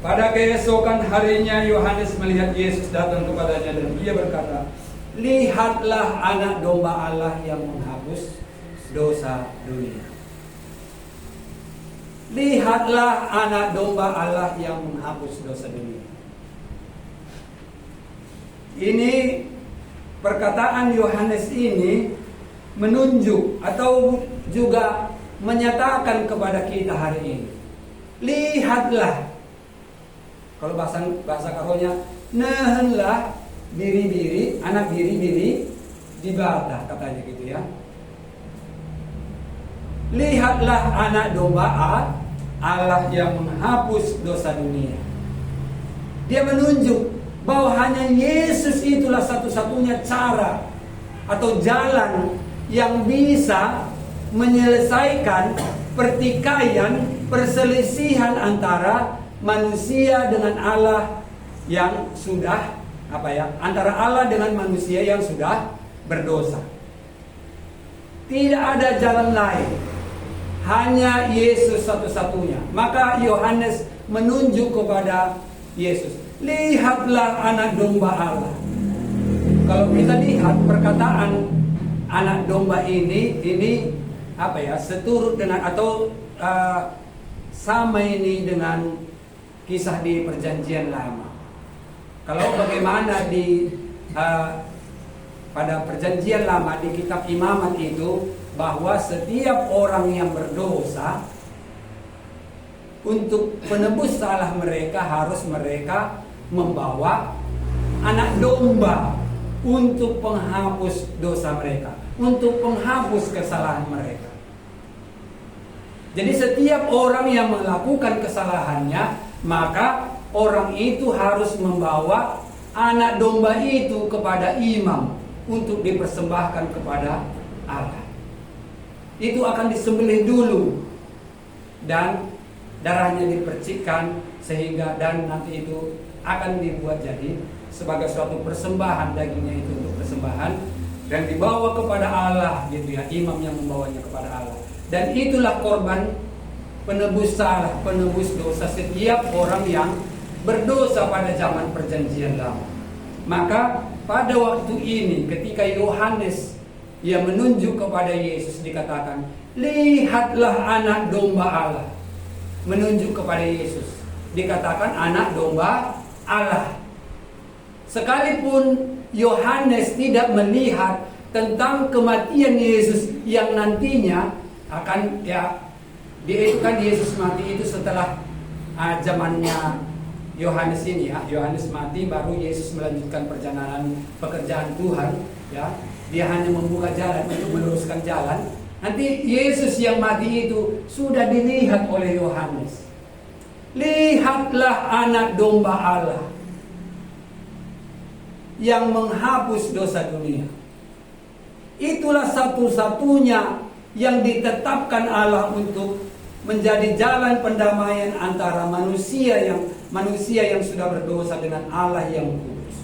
Pada keesokan harinya Yohanes melihat Yesus datang kepadanya dan dia berkata, lihatlah anak domba Allah yang menghapus dosa dunia. Lihatlah anak domba Allah yang menghapus dosa dunia. Ini perkataan Yohanes ini menunjuk atau juga menyatakan kepada kita hari ini. Lihatlah. Kalau bahasa karonya, nahenlah biri-biri, anak biri-biri di bata, katanya gitu ya. Lihatlah anak domba Allah yang menghapus dosa dunia. Dia menunjuk bahwa hanya Yesus itulah satu-satunya cara atau jalan yang bisa menyelesaikan pertikaian, perselisihan antara manusia dengan Allah yang sudah antara Allah dengan manusia yang sudah berdosa. Tidak ada jalan lain, hanya Yesus satu-satunya. Maka Yohanes menunjuk kepada Yesus. Lihatlah anak domba Allah. Kalau kita lihat perkataan anak domba ini seturut dengan atau sama ini dengan kisah di Perjanjian Lama. Kalau bagaimana pada Perjanjian Lama di kitab Imamat itu, bahwa setiap orang yang berdosa, untuk penebus salah mereka harus mereka membawa anak domba untuk penghapus dosa mereka, untuk penghapus kesalahan mereka. Jadi setiap orang yang melakukan kesalahannya, maka orang itu harus membawa anak domba itu kepada imam untuk dipersembahkan kepada Allah. Itu akan disembelih dulu dan darahnya dipercikkan sehingga dan nanti itu akan dibuat jadi sebagai suatu persembahan, dagingnya itu untuk persembahan dan dibawa kepada Allah gitu ya, imam yang membawanya kepada Allah. Dan itulah korban penebus salah, penebus dosa setiap orang yang berdosa pada zaman Perjanjian Lama. Maka pada waktu ini ketika Yohanes ia menunjuk kepada Yesus, dikatakan, lihatlah anak domba Allah. Menunjuk kepada Yesus, dikatakan anak domba Allah. Sekalipun Yohanes tidak melihat tentang kematian Yesus yang nantinya akan dia itu kan Yesus mati itu setelah zamannya Yohanes ini ya. Yohanes mati baru Yesus melanjutkan perjalanan pekerjaan Tuhan ya. Dia hanya membuka jalan untuk meluruskan jalan. Nanti Yesus yang mati itu sudah dilihat oleh Yohanes. Lihatlah anak domba Allah yang menghapus dosa dunia. Itulah satu-satunya yang ditetapkan Allah untuk menjadi jalan pendamaian antara manusia yang sudah berdosa dengan Allah yang kudus.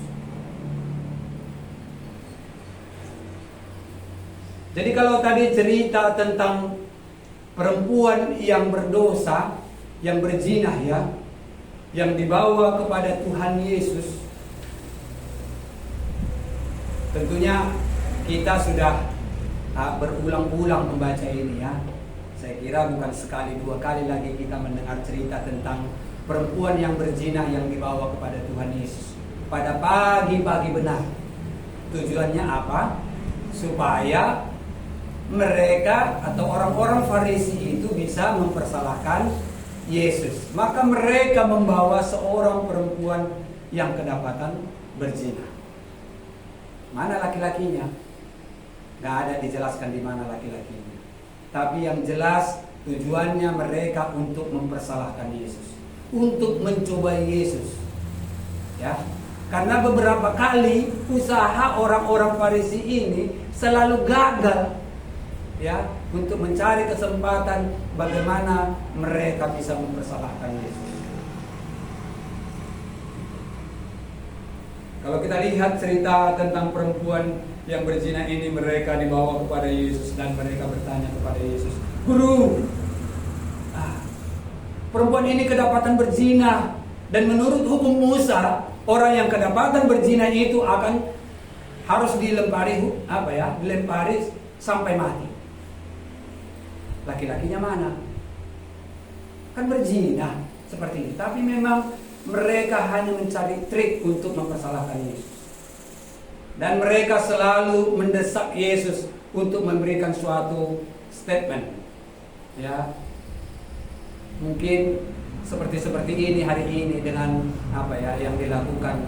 Jadi kalau tadi cerita tentang perempuan yang berdosa, yang berzinah ya, yang dibawa kepada Tuhan Yesus, tentunya kita sudah berulang-ulang membaca ini ya. Saya kira bukan sekali dua kali lagi kita mendengar cerita tentang perempuan yang berzina yang dibawa kepada Tuhan Yesus pada pagi-pagi benar. Tujuannya apa? Supaya mereka atau orang-orang Farisi itu bisa mempersalahkan Yesus. Maka mereka membawa seorang perempuan yang kedapatan berzina. Mana laki-lakinya? Gak ada dijelaskan di mana laki-lakinya. Tapi yang jelas tujuannya mereka untuk mempersalahkan Yesus, untuk mencobai Yesus. Ya, karena beberapa kali usaha orang-orang Farisi ini selalu gagal, ya, untuk mencari kesempatan bagaimana mereka bisa mempersalahkan Yesus. Kalau kita lihat cerita tentang perempuan yang berzina ini, mereka dibawa kepada Yesus dan mereka bertanya kepada Yesus, Guru, perempuan ini kedapatan berzina dan menurut hukum Musa orang yang kedapatan berzina itu akan harus dilempari dilempari sampai mati. Laki-lakinya mana? Kan berzina seperti ini. Tapi memang mereka hanya mencari trik untuk mempersalahkan Yesus. Dan mereka selalu mendesak Yesus untuk memberikan suatu statement. Ya. Mungkin seperti ini hari ini dengan yang dilakukan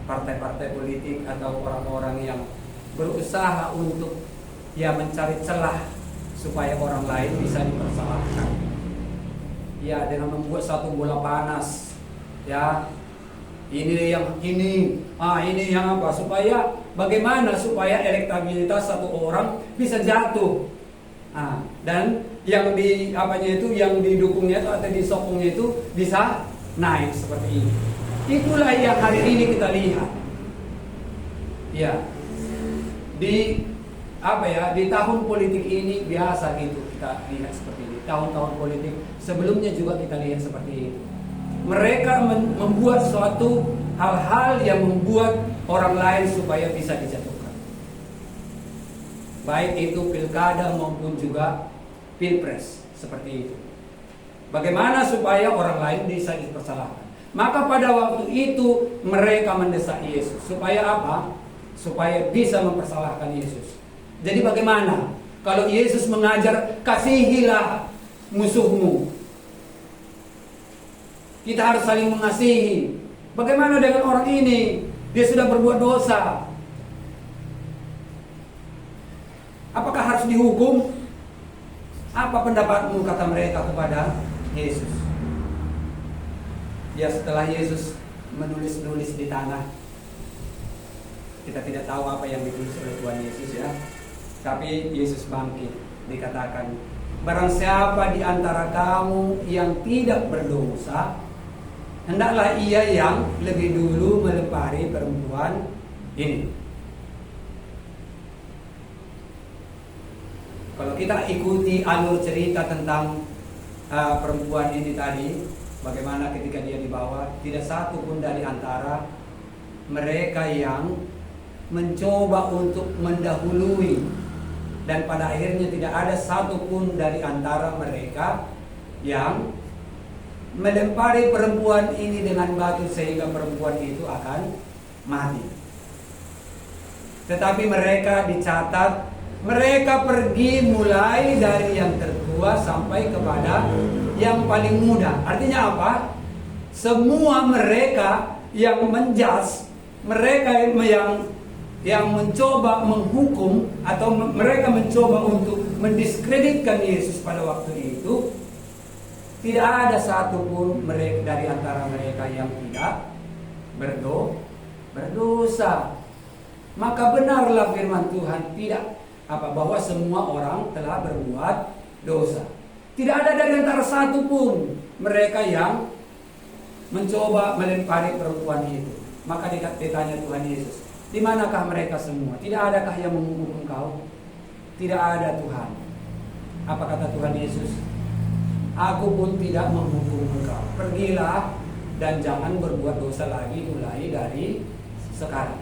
partai-partai politik atau orang-orang yang berusaha untuk mencari celah supaya orang lain bisa dipersalahkan. Ya, dengan membuat satu bola panas. Ya. Ini yang apa? Supaya bagaimana supaya elektabilitas satu orang bisa jatuh. Dan yang yang didukungnya itu atau disokongnya itu bisa naik seperti ini. Itulah yang hari ini kita lihat. Ya. Di tahun politik ini biasa gitu kita lihat seperti ini. Tahun-tahun politik sebelumnya juga kita lihat seperti itu. Mereka membuat suatu hal-hal yang membuat orang lain supaya bisa dijatuhkan. Baik itu pilkada maupun juga pilpres seperti itu. Bagaimana supaya orang lain bisa dipersalahkan? Maka pada waktu itu mereka mendesak Yesus. Supaya apa? Supaya bisa mempersalahkan Yesus. Jadi bagaimana? Kalau Yesus mengajar, kasihilah musuhmu. Kita harus saling mengasihi. Bagaimana dengan orang ini? Dia sudah berbuat dosa. Apakah harus dihukum? Apa pendapatmu, kata mereka kepada Yesus? Ya, setelah Yesus menulis di tanah, kita tidak tahu apa yang ditulis oleh Tuhan Yesus ya. Tapi Yesus bangkit, dikatakan, barang siapa di antara kamu yang tidak berdosa, hendaklah ia yang lebih dulu melempari perempuan ini. Kalau kita ikuti alur cerita tentang perempuan ini tadi, bagaimana ketika dia dibawa, tidak satu pun dari antara mereka yang mencoba untuk mendahului, dan pada akhirnya tidak ada satupun dari antara mereka yang melempari perempuan ini dengan batu sehingga perempuan itu akan mati. Tetapi mereka dicatat, mereka pergi mulai dari yang tertua sampai kepada yang paling muda. Artinya apa? Semua mereka yang menjudge, mereka yang mencoba menghukum atau mereka mencoba untuk mendiskreditkan Yesus pada waktu itu, tidak ada satupun mereka dari antara mereka yang tidak berdosa. Maka benarlah firman Tuhan bahwa semua orang telah berbuat dosa. Tidak ada dari antara satupun mereka yang mencoba melempari perempuan itu. Maka ditanya Tuhan Yesus, di manakah mereka semua? Tidak adakah yang menghukum engkau? Tidak ada, Tuhan. Apa kata Tuhan Yesus? Aku pun tidak menghukum engkau. Pergilah dan jangan berbuat dosa lagi mulai dari sekarang.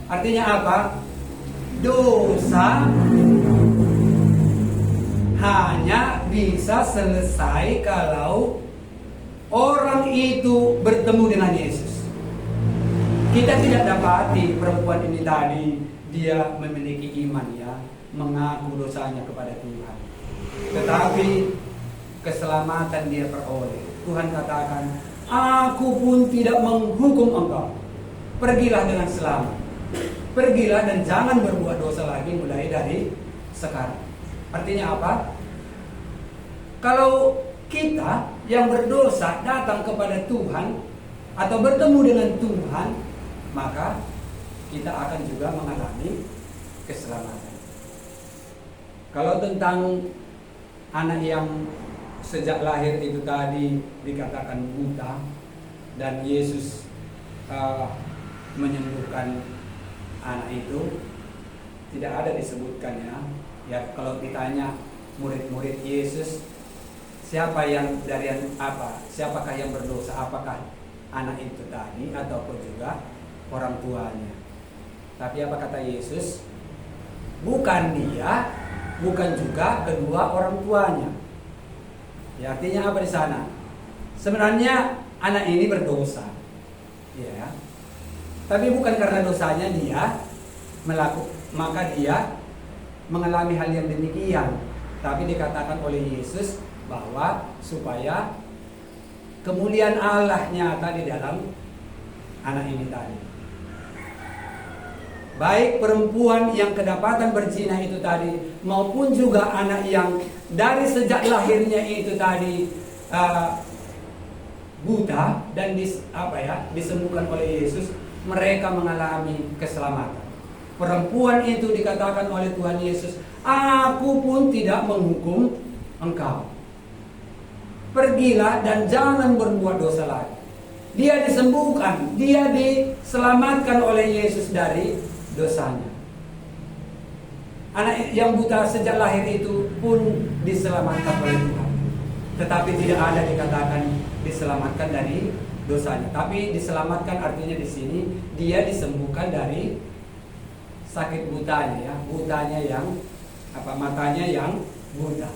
Artinya apa? Dosa hanya bisa selesai kalau orang itu bertemu dengan Yesus. Kita tidak dapati perempuan ini tadi dia memiliki iman, ya, mengaku dosanya kepada Tuhan. Tetapi keselamatan dia peroleh. Tuhan katakan, aku pun tidak menghukum engkau. Pergilah dengan selamat. Pergilah dan jangan berbuat dosa lagi mulai dari sekarang. Artinya apa? Kalau kita yang berdosa datang kepada Tuhan atau bertemu dengan Tuhan, maka kita akan juga mengalami keselamatan. Kalau tentang anak yang sejak lahir itu tadi dikatakan buta dan Yesus menyembuhkan anak itu, tidak ada disebutkannya. Ya, kalau ditanya murid-murid Yesus, siapa yang siapakah yang berdosa? Apakah anak itu tadi ataupun juga orang tuanya? Tapi apa kata Yesus? Bukan dia, bukan juga kedua orang tuanya. Ya, artinya apa di sana? Sebenarnya anak ini berdosa, ya. Tapi bukan karena dosanya dia maka dia mengalami hal yang demikian. Tapi dikatakan oleh Yesus bahwa supaya kemuliaan Allah nyata di dalam anak ini tadi. Baik perempuan yang kedapatan berzina itu tadi, maupun juga anak yang dari sejak lahirnya itu tadi buta dan disembuhkan oleh Yesus, mereka mengalami keselamatan. Perempuan itu dikatakan oleh Tuhan Yesus, aku pun tidak menghukum engkau. Pergilah dan jangan berbuat dosa lagi. Dia disembuhkan, dia diselamatkan oleh Yesus dari dosanya. Anak yang buta sejak lahir itu pun diselamatkan oleh Tuhan. Tetapi tidak ada dikatakan diselamatkan dari dosanya. Tapi diselamatkan artinya di sini dia disembuhkan dari sakit butanya, ya, butanya yang matanya yang buta.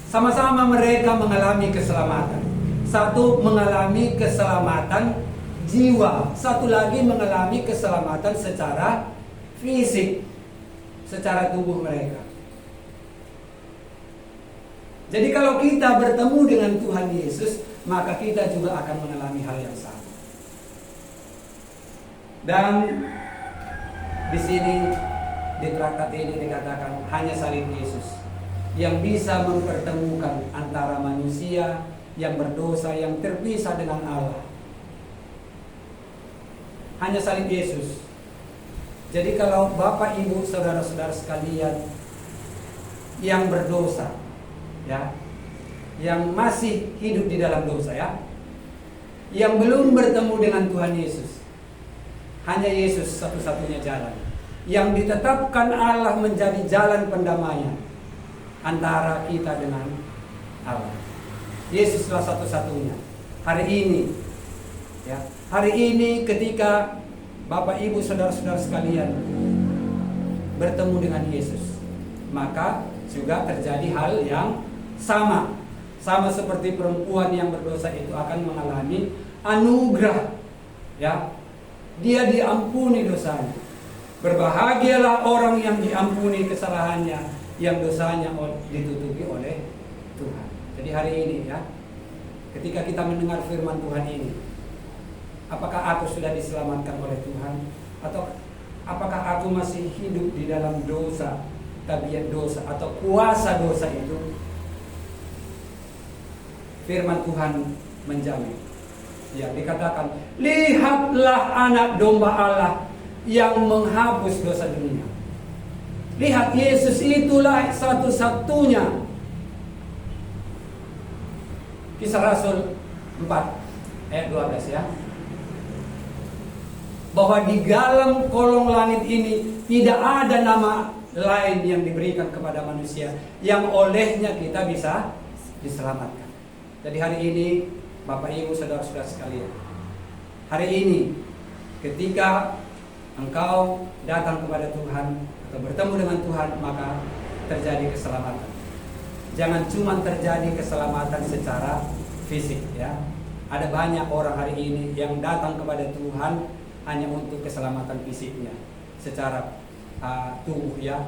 Sama-sama mereka mengalami keselamatan. Satu mengalami keselamatan jiwa, satu lagi mengalami keselamatan secara fisik, secara tubuh mereka. Jadi kalau kita bertemu dengan Tuhan Yesus, maka kita juga akan mengalami hal yang sama. Dan di sini di traktat ini dikatakan hanya salib Yesus yang bisa mempertemukan antara manusia yang berdosa, yang terpisah dengan Allah. Hanya salib Yesus. Jadi kalau Bapak, Ibu, saudara-saudara sekalian yang berdosa, ya, yang masih hidup di dalam dosa, ya, yang belum bertemu dengan Tuhan Yesus, hanya Yesus satu-satunya jalan yang ditetapkan Allah menjadi jalan pendamaian antara kita dengan Allah. Yesuslah satu-satunya. Hari ini Ya, hari ini ketika Bapak Ibu saudara-saudara sekalian bertemu dengan Yesus, maka juga terjadi hal yang sama seperti perempuan yang berdosa itu akan mengalami anugerah. Ya, dia diampuni dosanya. Berbahagialah orang yang diampuni kesalahannya, yang dosanya ditutupi oleh Tuhan. Jadi hari ini ya, ketika kita mendengar firman Tuhan ini, apakah aku sudah diselamatkan oleh Tuhan? Atau apakah aku masih hidup di dalam dosa, tabiat dosa atau kuasa dosa itu? Firman Tuhan menjamin. Ya, dikatakan, lihatlah anak domba Allah yang menghapus dosa dunia. Lihat, Yesus itulah satu-satunya. Kisah Rasul 4 ayat 12 ya. Bahwa di dalam kolong langit ini tidak ada nama lain yang diberikan kepada manusia yang olehnya kita bisa diselamatkan. Jadi hari ini Bapak Ibu saudara-saudara sekalian, hari ini ketika engkau datang kepada Tuhan atau bertemu dengan Tuhan, maka terjadi keselamatan. Jangan cuma terjadi keselamatan secara fisik ya. Ada banyak orang hari ini yang datang kepada Tuhan hanya untuk keselamatan fisiknya, secara tubuh ya.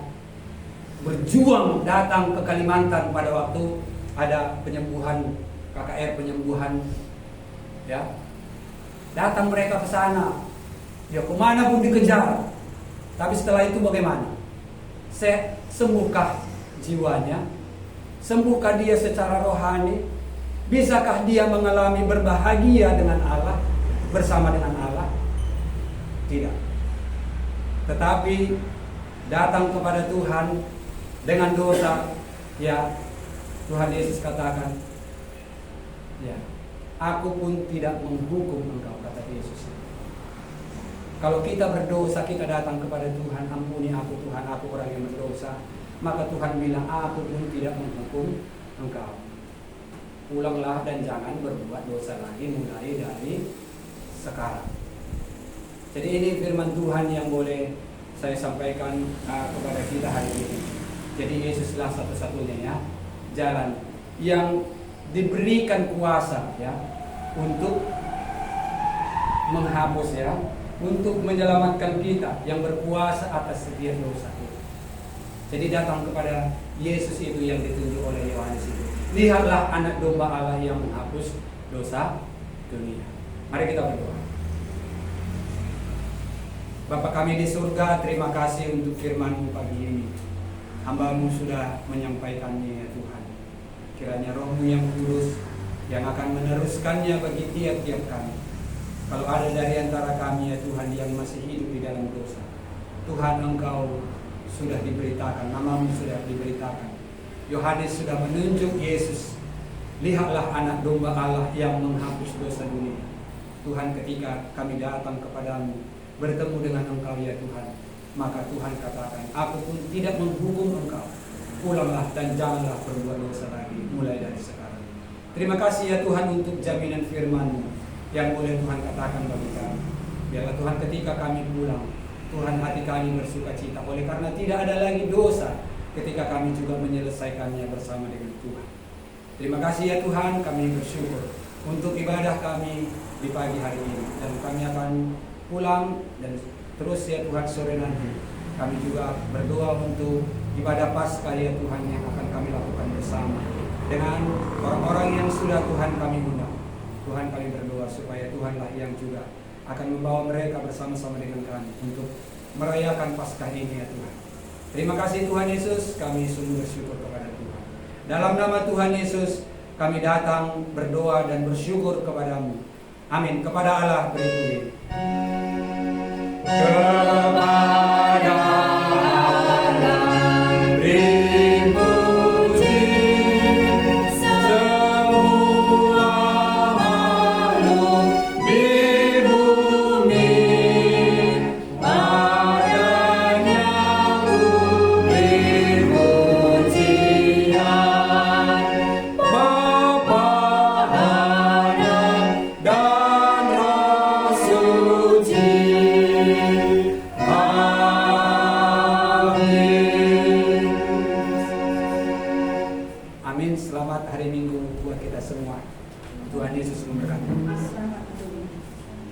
Berjuang datang ke Kalimantan pada waktu ada penyembuhan KKR penyembuhan ya. Datang mereka ke sana. Ya kemana pun dikejar. Tapi setelah itu bagaimana? Sembuhkah jiwanya? Sembuhkah dia secara rohani? Bisakah dia mengalami berbahagia dengan Allah, bersama dengan Allah? Tidak. Tetapi datang kepada Tuhan dengan dosa, ya Tuhan Yesus katakan, ya, aku pun tidak menghukum engkau, kata Yesus. Kalau kita berdosa, kita datang kepada Tuhan, ampuni aku Tuhan, aku orang yang berdosa. Maka Tuhan bilang, aku pun tidak menghukum engkau. Pulanglah dan jangan berbuat dosa lagi mulai dari sekarang. Jadi ini firman Tuhan yang boleh saya sampaikan kepada kita hari ini. Jadi Yesuslah satu-satunya ya jalan yang diberikan kuasa ya untuk menghapus ya, untuk menyelamatkan kita, yang berkuasa atas setiap dosa kita. Jadi datang kepada Yesus itu yang ditunjuk oleh Yohanes itu. Lihatlah anak domba Allah yang menghapus dosa dunia. Mari kita berdoa. Bapa kami di surga, terima kasih untuk firman-Mu pagi ini. Hamba-Mu sudah menyampaikannya ya Tuhan. Kiranya Roh-Mu yang kudus yang akan meneruskannya bagi tiap-tiap kami. Kalau ada dari antara kami ya Tuhan yang masih hidup di dalam dosa, Tuhan Engkau sudah diberitakan, nama-Mu sudah diberitakan. Yohanes sudah menunjuk Yesus. Lihatlah anak domba Allah yang menghapus dosa dunia. Tuhan, ketika kami datang kepadamu, bertemu dengan Engkau ya Tuhan, maka Tuhan katakan, aku pun tidak menghukum engkau. Pulanglah dan janganlah berbuat dosa lagi mulai dari sekarang. Terima kasih ya Tuhan untuk jaminan firman-Mu yang boleh Tuhan katakan bagi kami. Biarlah Tuhan ketika kami pulang, Tuhan hati kami bersuka cita oleh karena tidak ada lagi dosa ketika kami juga menyelesaikannya bersama dengan Tuhan. Terima kasih ya Tuhan, kami bersyukur untuk ibadah kami di pagi hari ini. Dan kami akan pulang dan terus ya Tuhan sore nanti kami juga berdoa untuk ibadah Paskah ya Tuhan yang akan kami lakukan bersama dengan orang-orang yang sudah Tuhan kami undang. Tuhan kami berdoa supaya Tuhanlah yang juga akan membawa mereka bersama-sama dengan kami untuk merayakan Paskah ini ya Tuhan. Terima kasih Tuhan Yesus, kami sungguh bersyukur kepada Tuhan. Dalam nama Tuhan Yesus kami datang berdoa dan bersyukur kepadamu. Amin. Kepada Allah beri puji.